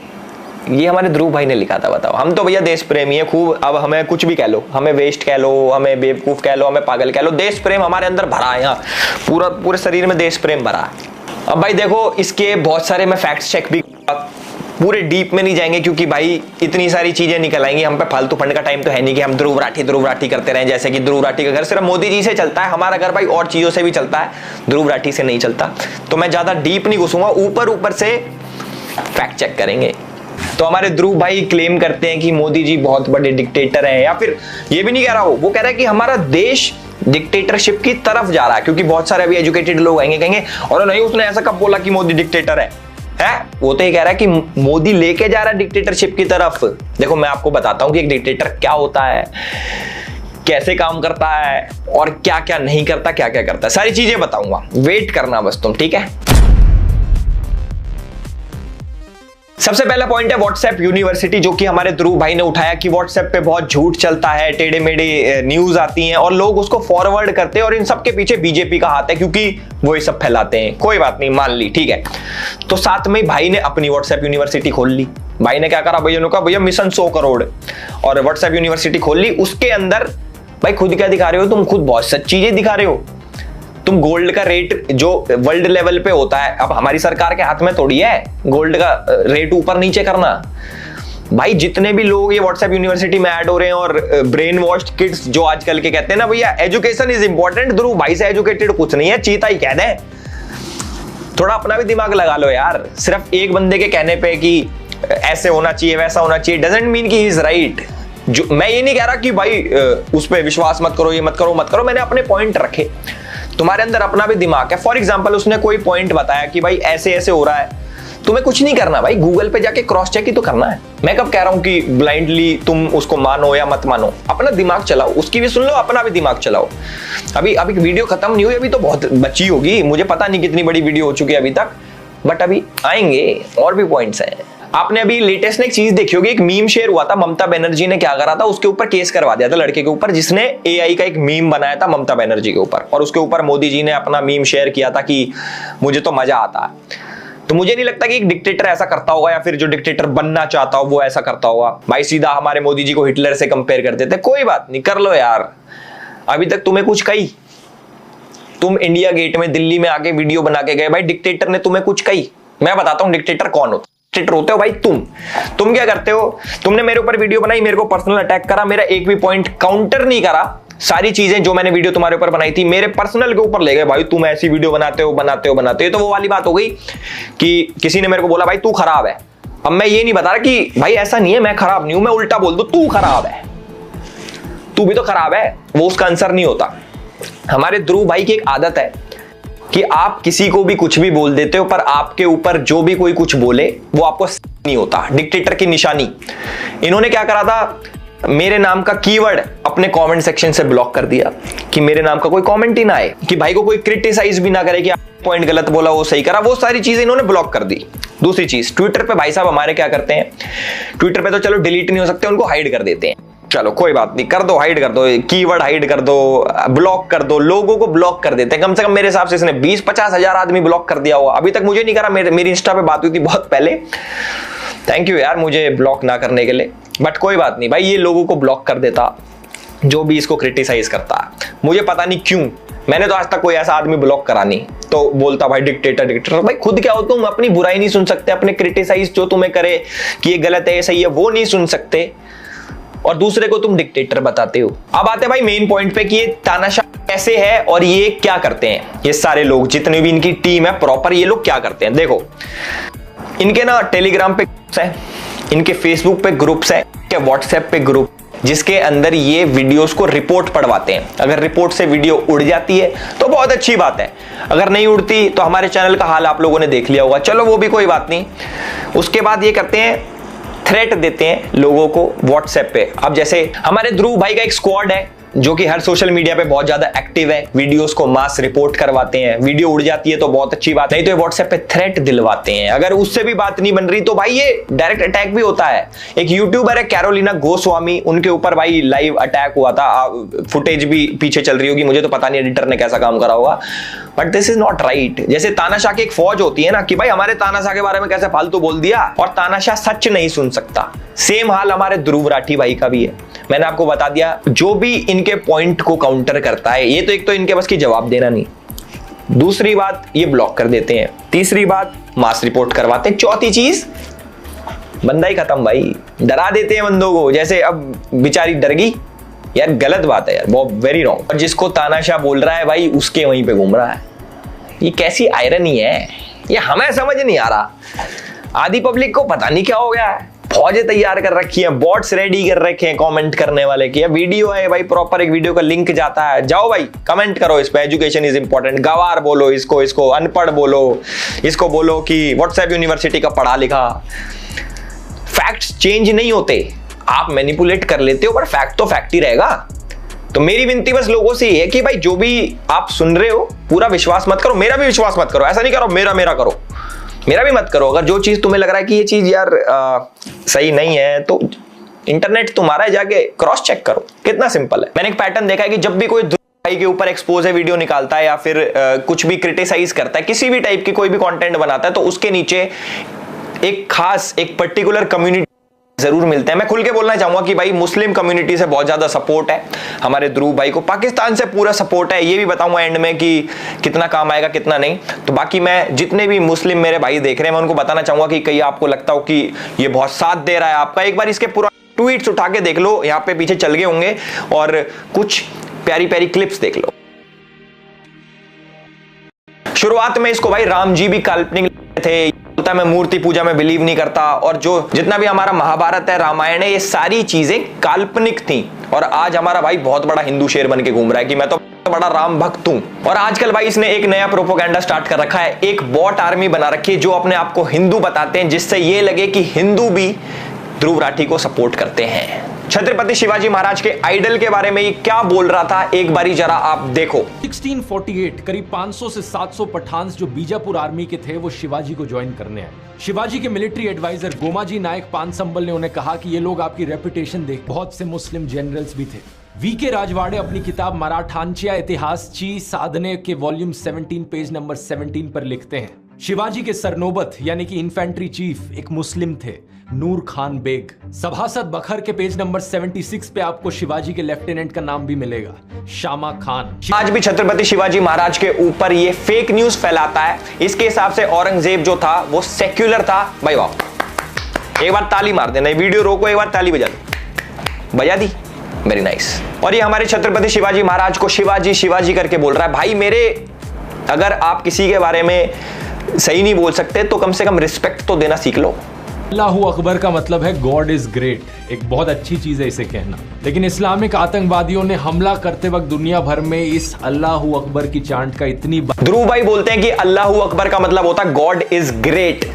ये हमारे ध्रुव भाई ने लिखा था। बताओ, हम तो भैया देश प्रेमी है खूब, अब हमें कुछ भी कह लो, हमें वेस्ट कह लो, हमें बेवकूफ कह लो, हमें पागल कह लो, देश प्रेम हमारे अंदर भरा है, यहाँ पूरे शरीर में देश प्रेम भरा है। अब भाई देखो, इसके बहुत सारे मैं फैक्ट चेक भी, पूरे डीप में नहीं जाएंगे क्योंकि भाई इतनी सारी चीजें निकल आएंगी, हम पे फालतू फंड का टाइम तो है नहीं कि हम ध्रुव राठी करते रहें। जैसे कि ध्रुव राठी का घर सिर्फ मोदी जी से चलता है, हमारा घर भाई और चीजों से भी चलता है, ध्रुव राठी से नहीं चलता। तो मैं ज्यादा डीप नहीं घुसूंगा, ऊपर से फैक्ट चेक करेंगे। तो हमारे ध्रुव भाई क्लेम करते हैं कि मोदी जी बहुत बड़े डिक्टेटर हैं, या फिर ये भी नहीं कह रहा वो कह रहा है कि हमारा देश डिक्टेटरशिप की तरफ जा रहा है। क्योंकि बहुत सारे अभी एजुकेटेड लोग आएंगे कहेंगे और नहीं उसने ऐसा कब बोला कि मोदी डिक्टेटर है? वो तो ये कह रहा है कि मोदी लेके जा रहा है डिक्टेटरशिप की तरफ। देखो मैं आपको बताता हूं कि एक डिक्टेटर क्या होता है, कैसे काम करता है और क्या क्या नहीं करता, क्या क्या करता है, सारी चीजें बताऊंगा, वेट करना बस तुम, ठीक है। सबसे पहला पॉइंट है व्हाट्सएप यूनिवर्सिटी, जो कि हमारे ध्रुव भाई ने उठाया कि व्हाट्सएप पे बहुत झूठ चलता है, टेढ़े मेढ़े न्यूज आती हैं और लोग उसको फॉरवर्ड करते हैं और इन सब के पीछे बीजेपी का हाथ है क्योंकि वो ये सब फैलाते हैं। कोई बात नहीं, मान ली, ठीक है। तो साथ में भाई ने अपनी व्हाट्सएप यूनिवर्सिटी खोल ली। भाई ने क्या करा, भैया ने कहा भैया मिशन 100 करोड़ और व्हाट्सएप यूनिवर्सिटी खोल ली। उसके अंदर भाई खुद क्या दिखा रहे हो, तुम खुद बहुत सच चीजें दिखा रहे हो। तुम गोल्ड का रेट जो वर्ल्ड लेवल पे होता है, अब हमारी सरकार के हाथ में थोड़ी है गोल्ड का रेट ऊपर नीचे करना। भाई जितने भी लोग ये व्हाट्सएप यूनिवर्सिटी में ऐड हो रहे हैं और ब्रेन वॉश्ड किड्स जो आजकल के कहते हैं ना भैया एजुकेशन इज इंपॉर्टेंट, ध्रुव भाई से एजुकेटेड कुछ नहीं है, चीता ही कह दें। थोड़ा अपना भी दिमाग लगा लो यार, सिर्फ एक बंदे के कहने पे कि ऐसे होना चाहिए वैसा होना चाहिए डजंट मीन कि ही इज राइट। जो मैं ये नहीं कह रहा कि भाई उस पर विश्वास मत करो, ये मत करो, मैंने अपने पॉइंट रखे। तुम्हारे अंदर अपना भी दिमाग है। फॉर एग्जाम्पल उसने कोई पॉइंट बताया कि भाई ऐसे ऐसे हो रहा है, तुम्हें कुछ नहीं करना भाई, गूगल पे जाके क्रॉस चेक ही तो करना है। मैं कब कह रहा हूं कि ब्लाइंडली तुम उसको मानो या मत मानो, अपना दिमाग चलाओ, उसकी भी सुन लो, अपना भी दिमाग चलाओ। अभी वीडियो खत्म नहीं हुई, अभी तो बहुत बची होगी, मुझे पता नहीं कितनी बड़ी वीडियो हो चुकी है अभी तक, बट अभी आएंगे और भी पॉइंट्स हैं। आपने अभी लेटेस्ट ने एक चीज देखी होगी, एक मीम शेयर हुआ था, ममता बनर्जी ने क्या करा था, उसके ऊपर केस करवा दिया था लड़के के ऊपर जिसने एआई का एक मीम बनाया था ममता बनर्जी के ऊपर, और उसके ऊपर मोदी जी ने अपना मीम शेयर किया था कि मुझे तो मजा आता है। तो मुझे नहीं लगता कि एक डिक्टेटर ऐसा करता होगा या फिर जो डिक्टेटर बनना चाहता हो वो ऐसा करता होगा। भाई सीधा हमारे मोदी जी को हिटलर से कंपेयर कर देते, कोई बात नहीं, कर लो यार। अभी तक तुम्हें कुछ कही, तुम इंडिया गेट में दिल्ली में आके वीडियो बना के गए, भाई डिक्टेटर ने तुम्हें कुछ कही? मैं बताता हूं डिक्टेटर कौन होता। डिक्टेटर होते हो भाई तुम क्या करते हो, तुमने मेरे ऊपर वीडियो बनाई, मेरे को पर्सनल अटैक करा, मेरा एक भी पॉइंट काउंटर नहीं करा, सारी चीजें जो मैंने वीडियो तुम्हारे ऊपर बनाई थी मेरे पर्सनल के ऊपर ले गए, भाई तुम ऐसी वीडियो बनाते हो। तो वो वाली बात हो गई कि किसी ने मेरे को बोला भाई तू खराब है। अब मैं ये नहीं बता रहा कि भाई ऐसा नहीं है, मैं खराब नहीं हूं, मैं उल्टा बोल दूं तू खराब है, तू भी तो खराब है, वो उसका आंसर नहीं होता। हमारे ध्रुव भाई की एक आदत है कि आप किसी को भी कुछ भी बोल देते हो, पर आपके ऊपर जो भी कोई कुछ बोले वो आपको नहीं होता, डिक्टेटर की निशानी। इन्होंने क्या करा था, मेरे नाम का कीवर्ड अपने कमेंट सेक्शन से ब्लॉक कर दिया कि मेरे नाम का कोई कमेंट ही ना आए, कि भाई को कोई क्रिटिसाइज भी ना करे कि पॉइंट गलत बोला वो सही करा, वो सारी चीजें इन्होंने ब्लॉक कर दी। दूसरी चीज, ट्विटर पे भाई साहब हमारे क्या करते हैं, ट्विटर पे तो चलो डिलीट नहीं हो सकते, उनको हाइड कर देते हैं। चलो कोई बात नहीं, कर दो, हाइड कर दो, कीवर्ड हाइड कर दो, ब्लॉक कर दो, लोगों को ब्लॉक कर देते हैं। कम से कम मेरे हिसाब से इसने 20-50 हजार आदमी ब्लॉक कर दिया हुआ। अभी तक मुझे नहीं करा, मेरी इंस्टा पे बात हुई थी बहुत पहले। थैंक यू यार मुझे ब्लॉक ना करने के लिए, बट कोई बात नहीं भाई, ये लोगों को ब्लॉक कर देता जो भी इसको क्रिटिसाइज करता है। मुझे पता नहीं क्यों, मैंने तो आज तक कोई ऐसा आदमी ब्लॉक करा नहीं। तो बोलता भाई डिक्टेटर, भाई खुद क्या हो तुम, अपनी बुराई नहीं सुन सकते, अपने क्रिटिसाइज जो तुम्हें करे कि ये गलत है ये सही है वो नहीं सुन सकते, और दूसरे को तुम डिक्टेटर बताते हो। अब आते हैं भाई मेन पॉइंट पे कि ये तानाशाह कैसे है और ये क्या करते हैं। ये सारे लोग जितने भी इनकी टीम है प्रॉपर, ये लोग क्या करते हैं देखो, इनके ना टेलीग्राम पे ग्रुप्स हैं, इनके फेसबुक पे ग्रुप्स हैं, इनके व्हाट्सएप पे ग्रुप, जिसके अंदर ये वीडियोस को रिपोर्ट पढ़वाते हैं। अगर रिपोर्ट से वीडियो उड़ जाती है तो बहुत अच्छी बात है, अगर नहीं उड़ती तो हमारे चैनल का हाल आप लोगों ने देख लिया होगा, चलो वो भी कोई बात नहीं। उसके बाद ये करते हैं, थ्रेट देते हैं लोगों को व्हाट्सएप पे। अब जैसे हमारे ध्रुव भाई का एक स्क्वाड है जो कि हर सोशल मीडिया पे बहुत ज्यादा एक्टिव है, वीडियोस को मास रिपोर्ट करवाते हैं, वीडियो उड़ जाती है तो बहुत अच्छी बात, नहीं तो व्हाट्सएप पे थ्रेट दिलवाते हैं। अगर उससे भी बात नहीं बन रही तो भाई ये डायरेक्ट अटैक भी होता है। एक यूट्यूबर है कैरोलिना गोस्वामी, उनके ऊपर भाई लाइव अटैक हुआ था, फुटेज भी पीछे चल रही होगी, मुझे तो पता नहीं एडिटर ने कैसा काम करा होगा, but this is not right. जैसे तानाशाह की एक फौज होती है ना कि भाई हमारे तानाशाह के बारे में कैसे फालतू बोल दिया, और तानाशाह सच नहीं सुन सकता। सेम हाल हमारे ध्रुव राठी भाई का भी है। मैंने आपको बता दिया, जो भी इनके पॉइंट को काउंटर करता है, ये तो एक तो इनके बस की जवाब देना नहीं, दूसरी बात ये ब्लॉक कर देते हैं, तीसरी बात मास रिपोर्ट करवाते हैं, चौथी चीज बंदा ही खत्म भाई, डरा देते हैं बंदों को। जैसे अब बेचारी डर गई यार, गलत बात है यार, बहुत वेरी रॉन्ग। और जिसको तानाशाह बोल रहा है भाई उसके वहीं पे घूम रहा है, ये कैसी आयरनी है, ये हमें समझ नहीं आ रहा। आधी पब्लिक को पता नहीं क्या हो गया है, फौजें तैयार कर रखी हैं, बॉट्स रेडी कर रखे हैं कमेंट करने वाले की। वीडियो है भाई, प्रॉपर एक वीडियो का लिंक जाता है, जाओ भाई कमेंट करो इस पे, एजुकेशन इज इंपॉर्टेंट, गवार बोलो इसको अनपढ़ बोलो, इसको बोलो कि व्हाट्सएप यूनिवर्सिटी का पढ़ा लिखा। फैक्ट्स चेंज नहीं होते, आप मैनिपुलेट कर लेते हो, पर फैक्ट तो फैक्ट ही रहेगा। तो मेरी विनती बस लोगों से ये है कि भाई जो भी आप सुन रहे हो पूरा विश्वास मत करो, मेरा भी विश्वास मत करो, ऐसा नहीं करो मेरा करो, मेरा भी मत करो। अगर जो चीज तुम्हें लग रहा है कि ये चीज यार सही नहीं है तो इंटरनेट तुम्हारा है, जाके क्रॉस चेक करो, कितना सिंपल है। मैंने एक पैटर्न देखा है कि जब भी कोई भाई के ऊपर एक्सपोज है वीडियो निकालता है या फिर कुछ भी क्रिटिसाइज करता है, किसी भी टाइप की कोई भी कंटेंट बनाता है, तो उसके नीचे एक खास एक पर्टिकुलर कम्युनिटी जरूर मिलते हैं। मैं खुल के बोलना चाहूंगा कि भाई मुस्लिम कम्युनिटी से बहुत ज्यादा सपोर्ट है हमारे ध्रुव भाई को, पाकिस्तान से पूरा सपोर्ट है, ये भी बताऊंगा एंड में कि कितना काम आएगा कितना नहीं। तो बाकी मैं जितने भी मुस्लिम मेरे भाई देख रहे हैं मैं उनको बताना चाहूंगा कि कहीं आपको लगता हो कि ये बहुत साथ दे रहा है आपका, एक बार इसके पूरा ट्वीट्स उठा के देख लो, यहाँ पे पीछे चल गए होंगे, और कुछ प्यारी प्यारी क्लिप्स देख लो। शुरुआत में इसको भाई राम जी भी काल्पनिक थे, बोलता मैं मूर्ति पूजा में बिलीव नहीं करता, और जो जितना भी हमारा महाभारत है रामायण है ये सारी चीजें काल्पनिक थी, और आज हमारा भाई बहुत बड़ा हिंदू शेर बन के घूम रहा है कि मैं तो बड़ा राम भक्त हूं। और आजकल भाई इसने एक नया प्रोपोगेंडा स्टार्ट कर रखा है, एक बॉट आर्मी बना रखी है जो अपने आप को हिंदू बताते हैं, जिससे ये लगे कि हिंदू भी ध्रुव राठी को सपोर्ट करते हैं। छत्रपति शिवाजी महाराज के आइडल के बारे में ये क्या बोल रहा था, एक बारी जरा आप देखो। 1648 करीब 500 से 700 पठान्स जो बीजापुर आर्मी के थे वो शिवाजी को ज्वाइन करने आए। शिवाजी के मिलिट्री एडवाइजर गोमाजी नायक पानसंबल ने उन्हें कहा कि ये लोग आपकी रेपुटेशन देख, बहुत से मुस्लिम जनरल्स भी थे। वीके राजवाड़े अपनी किताब मराठांच्या इतिहासची साधने के वॉल्यूम 17 पेज नंबर 17 पर लिखते हैं, शिवाजी के सरनोबत यानी कि इन्फेंट्री चीफ एक मुस्लिम थे, नूर खान बेग। सभासद बखर के पेज नंबर 76 पे आपको शिवाजी के लेफ्टिनेंट का नाम भी मिलेगा, शामा खान। आज भी छत्रपति शिवाजी महाराज के ऊपर ये फेक न्यूज फैलाता है। इसके हिसाब से औरंगजेब जो था वो सेक्युलर था। भाई वाह, एक बार ताली मार देना, वीडियो रोको, एक बार ताली बजा दो, बजा दी, वेरी नाइस। और ये हमारे छत्रपति शिवाजी महाराज को शिवाजी शिवाजी करके बोल रहा है। भाई मेरे, अगर आप किसी के बारे में सही नहीं बोल सकते तो कम से कम रिस्पेक्ट तो देना सीख लो। अल्लाहू अकबर का मतलब है गॉड इज ग्रेट, एक बहुत अच्छी चीज है इसे कहना, लेकिन इस्लामिक आतंकवादियों ने हमला करते वक्त दुनिया भर में इस अल्लाहू अकबर की चांट का इतनी ध्रुव भाई बोलते हैं कि अल्लाहू अकबर का मतलब होता है गॉड इज ग्रेट,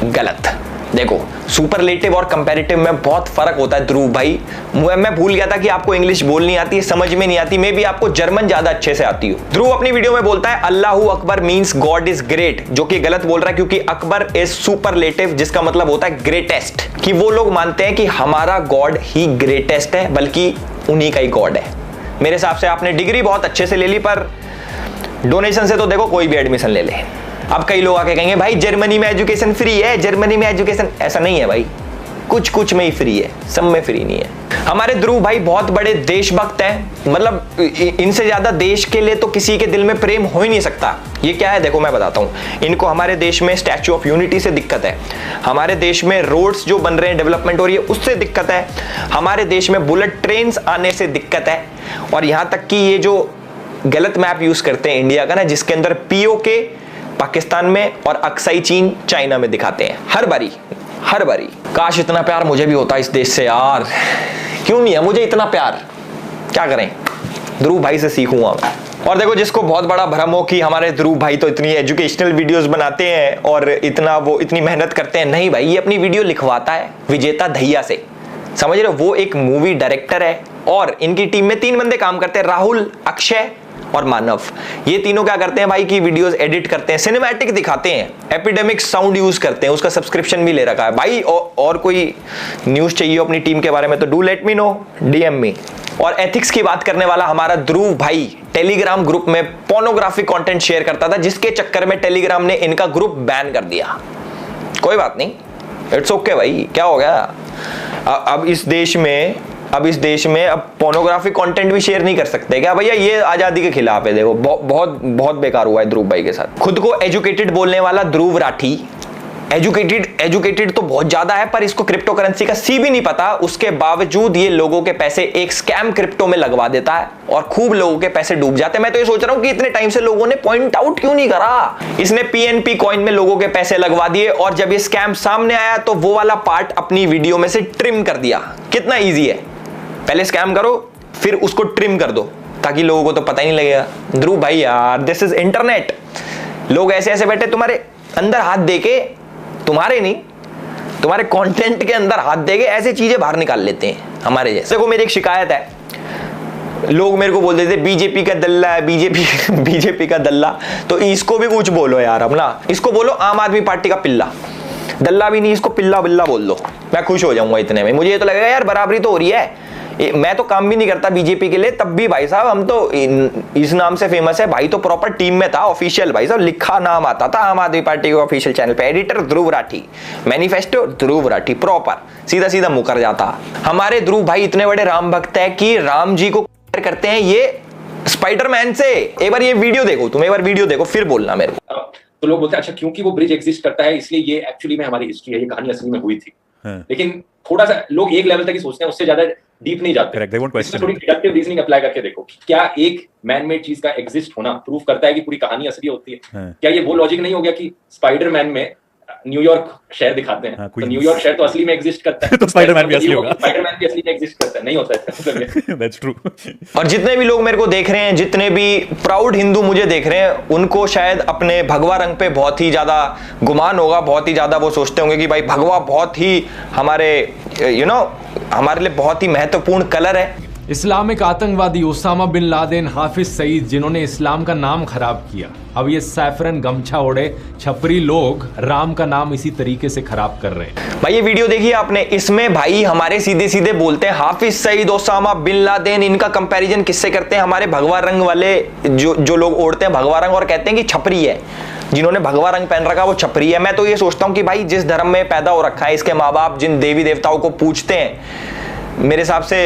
गलत। देखो सुपरलेटिव और कंपैरेटिव में बहुत फर्क होता है ध्रुव भाई। मैं भूल गया था कि आपको इंग्लिश बोलनी आती है, समझ में नहीं आती, मे बी आपको जर्मन ज्यादा अच्छे से आती हो। ध्रुव अपनी वीडियो में बोलता है Allahu Akbar means God is great, जो कि गलत बोल रहा है क्योंकि अकबर इज सुपरलेटिव, जिसका मतलब होता है ग्रेटेस्ट, कि वो लोग मानते हैं कि हमारा गॉड ही ग्रेटेस्ट है, बल्कि उन्हीं का ही गॉड है। मेरे हिसाब से आपने डिग्री बहुत अच्छे से ले ली, पर डोनेशन से तो देखो कोई भी एडमिशन ले ले। अब कई लोग आके कहेंगे भाई जर्मनी में एजुकेशन फ्री है, जर्मनी में एजुकेशन, ऐसा नहीं है भाई, कुछ कुछ में ही फ्री है, सब में फ्री नहीं है। हमारे ध्रुव भाई बहुत बड़े देशभक्त हैं, मतलब इनसे ज्यादा देश के लिए तो किसी के दिल में प्रेम हो ही नहीं सकता। ये क्या है देखो मैं बताता हूँ। इनको हमारे देश में स्टैच्यू ऑफ यूनिटी से दिक्कत है, हमारे देश में रोड्स जो बन रहे हैं, डेवलपमेंट हो रही है उससे दिक्कत है, हमारे देश में बुलेट ट्रेन आने से दिक्कत है, और यहां तक कि ये जो गलत मैप यूज करते हैं इंडिया का ना, जिसके अंदर पीओके पाकिस्तान में और अक्साई चीन चाइना में दिखाते हैं हर बारी। काश इतना प्यार मुझे भी होता इस देश से यार, क्यों नहीं है मुझे इतना प्यार, क्या करें, ध्रुव भाई से सीखूंगा मैं। और देखो जिसको बहुत बड़ा भ्रम हो कि हमारे ध्रुव भाई तो इतनी एजुकेशनल वीडियोस बनाते हैं और इतनी मेहनत करते हैं, नहीं भाई, ये अपनी वीडियो लिखवाता है विजेता दहिया से, समझ रहे हो। वो एक मूवी डायरेक्टर है और इनकी टीम में 3 बंदे काम करते हैं, राहुल, अक्षय और मानव। ये तीनों क्या करते हैं भाई कि वीडियोस एडिट करते हैं, सिनेमैटिक दिखाते हैं, एपिडेमिक साउंड यूज करते हैं, उसका सब्सक्रिप्शन भी ले रखा है भाई। और कोई न्यूज चाहिए अपनी टीम के बारे में तो do let me know, DM me. और एथिक्स की बात करने वाला हमारा ध्रुव भाई टेलीग्राम ग्रुप में पोर्नोग्राफिक कंटेंट शेयर करता था, जिसके चक्कर में टेलीग्राम ने इनका ग्रुप बैन कर दिया। कोई बात नहीं, इट्स ओके भाई, क्या हो गया। अब इस देश में अब पोर्नोग्राफिक कंटेंट भी शेयर नहीं कर सकते क्या भैया, ये आजादी के खिलाफ है। देखो बहुत बेकार हुआ है ध्रुव भाई के साथ। खुद को एजुकेटेड बोलने वाला ध्रुव राठी, एजुकेटेड तो बहुत ज्यादा है, पर इसको क्रिप्टो करेंसी का सी भी नहीं पता, उसके बावजूद ये लोगों के पैसे एक स्कैम क्रिप्टो में लगवा देता है और खूब लोगों के पैसे डूब जाते हैं। मैं तो ये सोच रहा हूं कि इतने टाइम से लोगों ने पॉइंट आउट क्यों नहीं करा। इसने पीएनपी कॉइन में लोगों के पैसे लगवा दिए और जब ये स्कैम सामने आया तो वो वाला पार्ट अपनी वीडियो में से ट्रिम कर दिया। कितना ईजी है, पहले स्कैम करो फिर उसको ट्रिम कर दो ताकि लोगों को तो पता ही नहीं लगेगा। ध्रुव भाई यार, दिस इज इंटरनेट, लोग ऐसे ऐसे बैठे तुम्हारे अंदर हाथ देके, तुम्हारे नहीं, तुम्हारे कंटेंट के अंदर हाथ देके ऐसे चीजें बाहर निकाल लेते हैं हमारे जैसे। देखो मेरी एक शिकायत है, लोग मेरे को बोल देते बीजेपी का दल्ला है, बीजेपी का दल्ला, तो इसको भी कुछ बोलो यार, अब ना इसको बोलो आम आदमी पार्टी का पिल्ला, दल्ला भी नहीं, इसको पिल्ला बिल्ला बोल दो, मैं खुश हो जाऊंगा इतने में। मुझे ये तो लगेगा यार बराबरी तो हो रही है। मैं तो काम भी नहीं करता बीजेपी के लिए, तब भी भाई साहब हम तो इस नाम से फेमस है, भाई तो प्रॉपर टीम में था, ऑफिशियल भाई साहब लिखा नाम आता था आम आदमी पार्टी के ऑफिशियल चैनल पे, editor Dhruv Rathee, manifesto Dhruv Rathee, proper सीधा सीधा मुकर जाता। हमारे ध्रुव भाई इतने बड़े राम भक्त है कि राम जी को करते हैं ये स्पाइडरमैन से। एक बार ये वीडियो देखो, तुम एक बार वीडियो देखो फिर बोलना मेरे को। तो लोग बोलते हैं अच्छा क्योंकि वो ब्रिज एग्जिस्ट करता है इसलिए ये एक्चुअली में हमारी हिस्ट्री है, ये कहानी असली में हुई थी। लेकिन थोड़ा सा लोग एक लेवल तक ही सोचते हैं, उससे ज्यादा डीप नहीं जाते। इसमें थोड़ी डिडक्टिव रीजनिंग अप्लाई करके देखो कि क्या एक मैन मेड चीज का एग्जिस्ट होना प्रूव करता है कि पूरी कहानी असली होती है। क्या ये वो लॉजिक नहीं हो गया कि स्पाइडरमैन में न्यूयॉर्क शहर दिखाते हैं, तो न्यूयॉर्क शहर तो असली में एग्जिस्ट करता है, तो स्पाइडरमैन भी असली होगा, स्पाइडरमैन भी असली में एग्जिस्ट करता है, नहीं होता है। That's true. और जितने भी लोग मेरे को देख रहे हैं, जितने भी प्राउड हिंदू मुझे देख रहे हैं, उनको शायद अपने भगवा रंग पे बहुत ही ज्यादा गुमान होगा, बहुत ही ज्यादा वो सोचते होंगे कि भाई भगवा बहुत ही हमारे हमारे लिए बहुत ही महत्वपूर्ण कलर है। इस्लामिक आतंकवादी Osama bin Laden, Hafiz Saeed, जिन्होंने इस्लाम का नाम खराब किया, अब ये सैफरन गमछा ओढ़े छपरी लोग राम का नाम इसी तरीके से खराब कर रहे हैं। भाई ये वीडियो देखिए आपने, इसमें भाई हमारे सीधे सीधे बोलते हैं Hafiz Saeed, Osama bin Laden, इनका कंपैरिजन किससे करते हैं? हमारे भगवा रंग वाले जो लोग ओढ़ते हैं भगवा रंग और कहते हैं कि छपरी है, जिन्होंने भगवा रंग पहन रखा वो छपरी है। मैं तो ये सोचता हूं कि भाई जिस धर्म में पैदा हो रखा है, इसके माँ बाप जिन देवी देवताओं को पूजते हैं, मेरे हिसाब से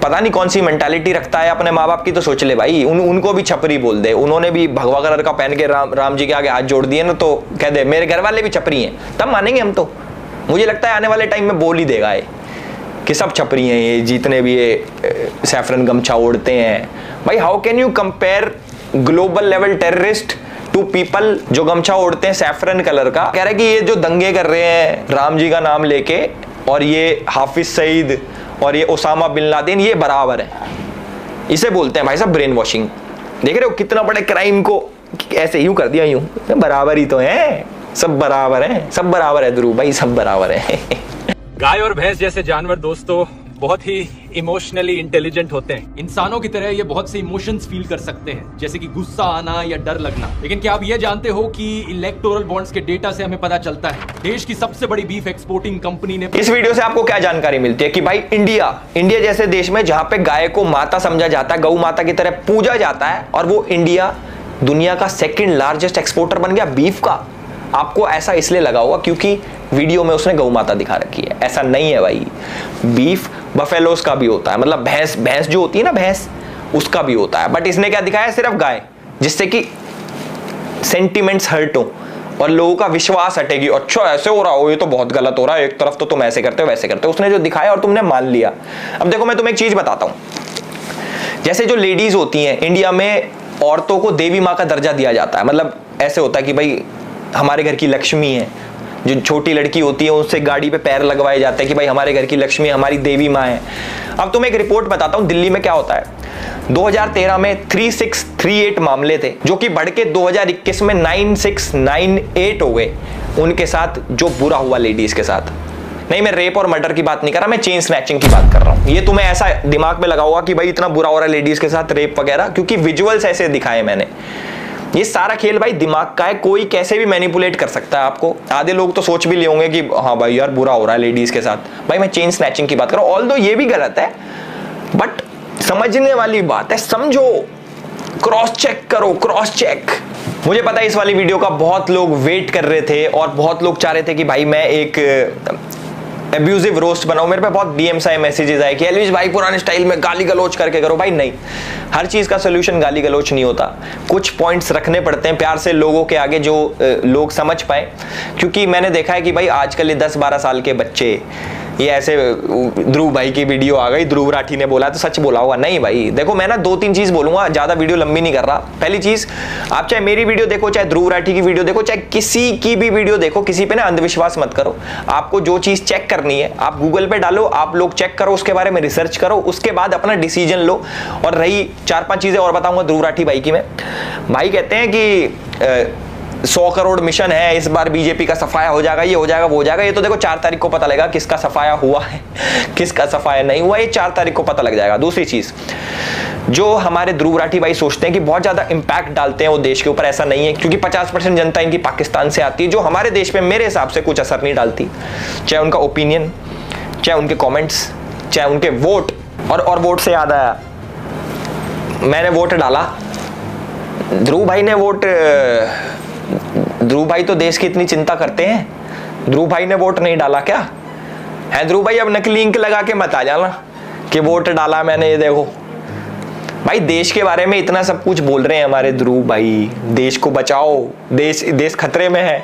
पता नहीं कौन सी मेंटालिटी रखता है अपने माँ बाप की, तो सोच ले भाई उनको भी छपरी बोल दे। उन्होंने भी भगवा कलर का पहन के राम जी के आगे हाथ जोड़ दिए ना, तो कह दे मेरे घर वाले भी छपरी हैं, तब मानेंगे हम। तो मुझे लगता है आने वाले टाइम में बोल ही देगा ये कि सब छपरी हैं, ये जितने भी ये सैफरन गमछा ओढ़ते हैं। भाई how can you compare global level terrorist to people जो गमछा ओढ़ते हैं सैफरन कलर का? कह रहे कि ये जो दंगे कर रहे हैं राम जी का नाम लेके, और ये हाफिज सईद और ये ओसामा बिन लादेन, ये बराबर है। इसे बोलते हैं भाई साहब ब्रेन वॉशिंग। देख रहे हो कितना बड़े क्राइम को ऐसे यूं कर दिया, यूं बराबर ही तो है। सब बराबर है, सब बराबर है ध्रुव भाई, सब बराबर है। गाय और भैंस जैसे जानवर दोस्तों बहुत ही इमोशनली इंटेलिजेंट होते हैं। इंसानों की तरह ये बहुत से इमोशंस फील कर सकते हैं, जैसे कि गुस्सा आना या डर लगना। लेकिन क्या आप ये जानते हो कि इलेक्टोरल बॉन्ड्स के डेटा से हमें पता चलता है देश की सबसे बड़ी बीफ एक्सपोर्टिंग कंपनी ने। इस वीडियो से आपको क्या जानकारी मिलती है कि भाई इंडिया जैसे देश में जहां पे गाय को माता समझा जाता है, गौ माता की तरह पूजा जाता है, और वो इंडिया दुनिया का सेकंड लार्जेस्ट एक्सपोर्टर बन गया बीफ का। आपको ऐसा इसलिए लगा होगा क्योंकि वीडियो में उसने गौ माता दिखा रखी है। ऐसा नहीं है भाई, बीफ बफेलोस का भी होता है, मतलब भैंस जो होती है ना, भैंस, उसका भी होता है। बट इसने क्या दिखाया, सिर्फ गाय, जिससे कि सेंटिमेंट्स हर्ट हो और लोगों का विश्वास हटेगी। अच्छा ऐसे हो रहा हो, ये तो बहुत गलत हो रहा है, एक तरफ तो तुम ऐसे करते हो वैसे करते हो। उसने जो दिखाया और तुमने मान लिया। अब देखो मैं तुम्हें एक चीज बताता हूं, जैसे जो लेडीज होती हैं इंडिया में, औरतों को देवी माँ का दर्जा दिया जाता है। मतलब ऐसे होता है कि भाई हमारे घर की लक्ष्मी है, जो छोटी लड़की होती है उससे गाड़ी पे पैर लगवाए जाते हैं कि भाई हमारे घर की लक्ष्मी हमारी देवी माँ है। अब तुम्हें एक रिपोर्ट बताता हूं दिल्ली में क्या होता है। 2013 में 3638 मामले थे, जो कि बढ़ के 2021 में 9698 हो गए उनके साथ जो बुरा हुआ लेडीज के साथ। नहीं, मैं रेप और मर्डर की बात नहीं कर रहा, मैं चेन स्नैचिंग की बात कर रहा हूं। ये तुम्हें ऐसा दिमाग में लगा होगा कि भाई इतना बुरा हो रहा है लेडीज के साथ, रेप वगैरह, क्योंकि विजुअल्स ऐसे दिखाए मैंने। ये सारा खेल भाई दिमाग का है, कोई कैसे भी मैनिपुलेट कर सकता है आपको। आधे लोग तो सोच भी ले होंगे कि हाँ भाई यार बुरा हो रहा है लेडीज के साथ। भाई मैं चेन स्नैचिंग की बात कर रहा हूं, ऑल्दो ये भी गलत है, बट समझने वाली बात है, समझो, क्रॉस चेक करो, क्रॉस चेक। मुझे पता है इस वाली वीडियो का बहुत लोग वेट कर रहे थे और बहुत लोग चाह रहे थे कि भाई मैं एक एब्यूजिव रोस्ट बनाऊं। मेरे पे बहुत डीएम्स आए, मैसेजेस आए कि एलविश भाई पुराने स्टाइल में गाली गलोच करके करो। भाई नहीं, हर चीज का सोल्यूशन गाली गलोच नहीं होता। कुछ पॉइंट्स रखने पड़ते हैं प्यार से लोगों के आगे, जो लोग समझ पाए। क्योंकि मैंने देखा है कि भाई आजकल ये 10-12 साल के बच्चे ये ऐसे, ध्रुव भाई की वीडियो आ गई, ध्रुव राठी ने बोला तो सच बोला होगा। नहीं भाई देखो, मैं ना 2-3 चीज बोलूंगा, ज्यादा वीडियो लंबी नहीं कर रहा। पहली चीज, आप चाहे मेरी वीडियो देखो, चाहे ध्रुव राठी की वीडियो देखो, चाहे किसी की भी वीडियो देखो, किसी पे ना अंधविश्वास मत करो। आपको जो चीज चेक करनी है आप गूगल पे डालो, आप लोग चेक करो, उसके बारे में रिसर्च करो, उसके बाद अपना डिसीजन लो। और रही 4-5 चीजें और बताऊंगा ध्रुव राठी भाई की। मैं भाई कहते हैं कि 100 करोड़ मिशन है, इस बार बीजेपी का सफाया हो जाएगा, ये हो जाएगा, वो हो जाएगा। ये तो देखो 4 तारीख को पता लगेगा किसका सफाया हुआ है, किसका सफाया नहीं हुआ, ये 4 तारीख को पता लग जाएगा। दूसरी चीज, जो हमारे ध्रुव राठी भाई सोचते हैं कि बहुत ज्यादा इंपैक्ट डालते हैं वो देश के ऊपर, ऐसा नहीं है, क्योंकि 50% जनता इनकी पाकिस्तान से आती है, जो हमारे देश में मेरे हिसाब से कुछ असर नहीं डालती। चाहे उनका ओपिनियन, चाहे उनके कॉमेंट्स, चाहे उनके वोट। और वोट से याद आया, मैंने वोट डाला, ध्रुव भाई ने वोट, ध्रुव भाई तो देश की इतनी चिंता करते हैं, ध्रुव भाई ने वोट नहीं डाला क्या है? ध्रुव भाई अब नकली इंक लगा के मत आ जाना कि वोट डाला मैंने, ये देखो भाई देश के बारे में इतना सब कुछ बोल रहे हैं हमारे ध्रुव भाई, देश को बचाओ, देश खतरे में है,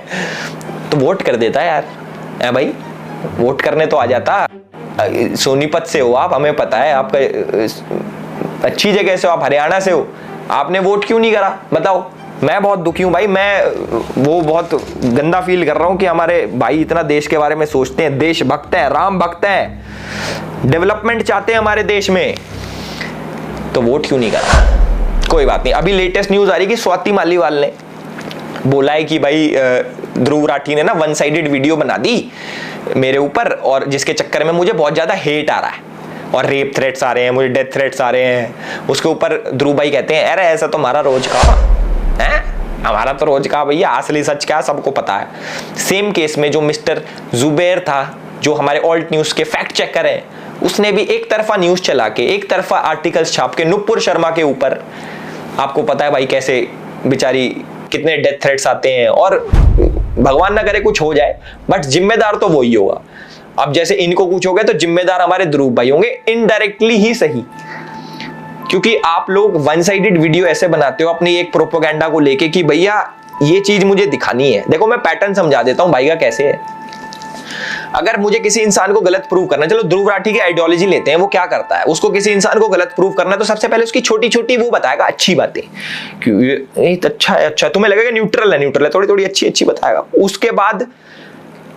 तो वोट कर देता है यार। है भाई, वोट करने तो आ जाता। सोनीपत से हो आप, हमें पता है, आपका अच्छी जगह से हो, आप हरियाणा से हो, आपने वोट क्यों नहीं करा बताओ? मैं बहुत दुखी हूं भाई, मैं वो बहुत गंदा फील कर रहा हूं कि हमारे भाई इतना देश के बारे में सोचते हैं, देश भक्त है, राम भक्त है, डेवलपमेंट चाहते हैं हमारे देश में, तो वोट क्यों नहीं करा? कोई बात नहीं। अभी लेटेस्ट न्यूज आ रही कि स्वाति मालीवाल ने बोला है कि भाई ध्रुव राठी ने ना 1 साइडेड वीडियो बना दी मेरे ऊपर, और जिसके चक्कर में मुझे बहुत ज्यादा हेट आ रहा है और रेप थ्रेट्स आ रहे हैं, मुझे डेथ थ्रेट्स आ रहे हैं। उसके ऊपर ध्रुव भाई कहते हैं अरे ऐसा तो हमारा रोज का है, हमारा तो रोज का भैया, असली सच क्या सबको पता है। सेम केस में जो मिस्टर जुबैर था, जो हमारे ऑल्ट न्यूज के फैक्ट चेकर हैं, उसने भी एक तरफा न्यूज चला के, एक तरफा आर्टिकल्स छाप के नुपुर शर्मा के ऊपर, आपको पता है भाई कैसे बेचारी कितने डेथ थ्रेट्स आते हैं, और भगवान ना करे कुछ हो जाए, बट जिम्मेदार तो वही होगा। अब जैसे इनको कुछ हो गया तो जिम्मेदार हमारे ध्रुव भाई होंगे, इनडायरेक्टली ही सही, क्योंकि आप लोग 1 साइडेड वीडियो ऐसे बनाते हो अपनी एक प्रोपेगेंडा को लेके कि भैया ये चीज मुझे दिखानी है। देखो मैं पैटर्न समझा देता हूं भाई का कैसे है। अगर मुझे किसी इंसान को गलत प्रूव करना है, चलो ध्रुव राठी की आइडियोलॉजी लेते हैं, वो क्या करता है, उसको किसी इंसान को गलत प्रूव करना है तो सबसे पहले उसकी छोटी छोटी वो बताएगा अच्छी बातें, ये अच्छा है, अच्छा तुम्हें लगेगा न्यूट्रल है, थोड़ी थोड़ी अच्छी बताएगा। उसके बाद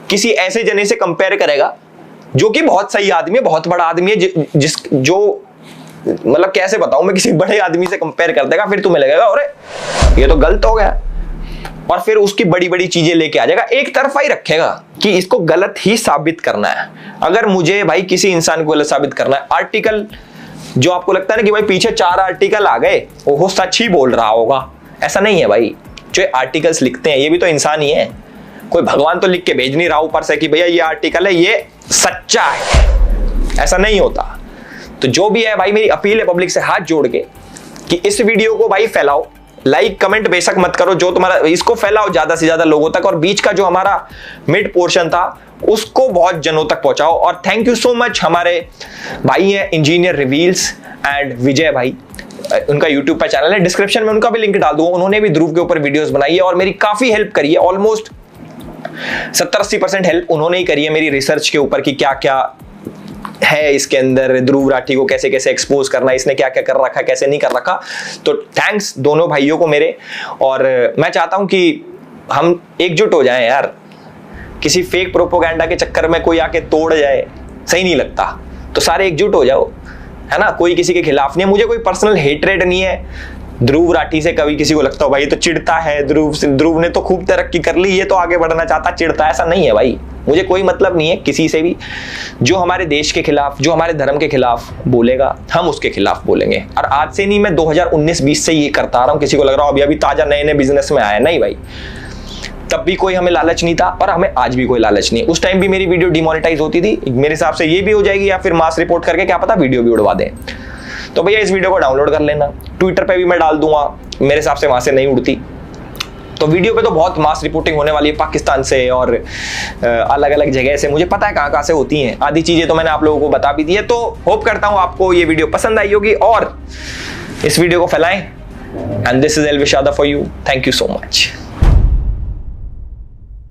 किसी ऐसे जने से कंपेयर करेगा जो कि बहुत सही आदमी है, बहुत बड़ा आदमी है, जो मतलब कैसे बताऊं मैं, किसी बड़े आदमी से कंपेयर कर देगा, फिर तुम्हें लगेगा अरे ये तो गलत हो गया। और फिर उसकी बड़ी बड़ी चीजें लेके आ जाएगा, एक तरफा ही रखेगा कि इसको गलत ही साबित करना है। अगर मुझे भाई किसी इंसान को गलत साबित करना है, आर्टिकल जो आपको लगता है ना कि भाई पीछे 4 आर्टिकल आ गए, वो सच ही बोल रहा होगा, ऐसा नहीं है भाई। जो आर्टिकल्स लिखते हैं ये भी तो इंसान ही है, कोई भगवान तो लिख के भेज नहीं रहा ऊपर से कि भैया ये आर्टिकल है ये सच्चा है, ऐसा नहीं होता। तो जो भी है भाई, मेरी अपील है पब्लिक से हाथ जोड़ के कि इस वीडियो को भाई फैलाओ, लाइक कमेंट बेशक मत करो, जो तुम्हारा इसको फैलाओ ज्यादा से ज्यादा लोगों तक, और बीच का जो हमारा मिड पोर्शन था उसको बहुत जनों तक पहुंचाओ। और थैंक यू सो मच, हमारे भाई हैं इंजीनियर रिवील्स एंड विजय भाई, उनका यूट्यूब पर चैनल है, डिस्क्रिप्शन में उनका भी लिंक डाल दूंगा। उन्होंने भी ध्रुव के ऊपर वीडियोस बनाई है और मेरी काफी हेल्प करी है, ऑलमोस्ट 70-80% हेल्प उन्होंने ही करी है मेरी रिसर्च के ऊपर कि क्या क्या है इसके अंदर, ध्रुव राठी को कैसे कैसे एक्सपोज करना है, इसने क्या क्या कर रखा कैसे नहीं कर रखा। तो थैंक्स दोनों भाइयों को मेरे, और मैं चाहता हूं कि हम एकजुट हो जाएं यार, किसी फेक प्रोपोगेंडा के चक्कर में कोई आके तोड़ जाए सही नहीं लगता, तो सारे एकजुट हो जाओ, है ना। कोई किसी के खिलाफ नहीं है, मुझे कोई पर्सनल हेटरेट नहीं है ध्रुव राठी से। कभी किसी को लगता हो भाई तो चिढ़ता है ध्रुव ने तो खूब तरक्की कर ली, ये तो आगे बढ़ना चाहता, चिढ़ता है, ऐसा नहीं है भाई। मुझे कोई मतलब नहीं है किसी से भी। जो हमारे देश के खिलाफ, जो हमारे धर्म के खिलाफ बोलेगा, हम उसके खिलाफ बोलेंगे। और आज से नहीं, मैं 2019-20 से ये करता आ रहा हूं। किसी को लग रहा हो अभी ताजा नए बिजनेस में आया, नहीं भाई, तब भी कोई हमें लालच नहीं था और हमें आज भी कोई लालच नहीं है। उस टाइम भी मेरी वीडियो डिमोनेटाइज होती थी, मेरे हिसाब से ये भी हो जाएगी, या फिर मास रिपोर्ट करके क्या पता वीडियो भी उड़वा दें। तो भैया इस वीडियो को डाउनलोड कर लेना, ट्विटर पे भी मैं डाल दूंगा, मेरे हिसाब से वहां से नहीं उड़ती। तो वीडियो पे तो बहुत मास रिपोर्टिंग होने वाली है पाकिस्तान से और अलग अलग जगह से, मुझे पता है कहां कहां से होती हैं, आधी चीजें तो मैंने आप लोगों को बता भी दी है। तो होप करता हूं आपको ये वीडियो पसंद आई होगी और इस वीडियो को फैलाएं। And this is Elvish Yadav for you, thank you so much.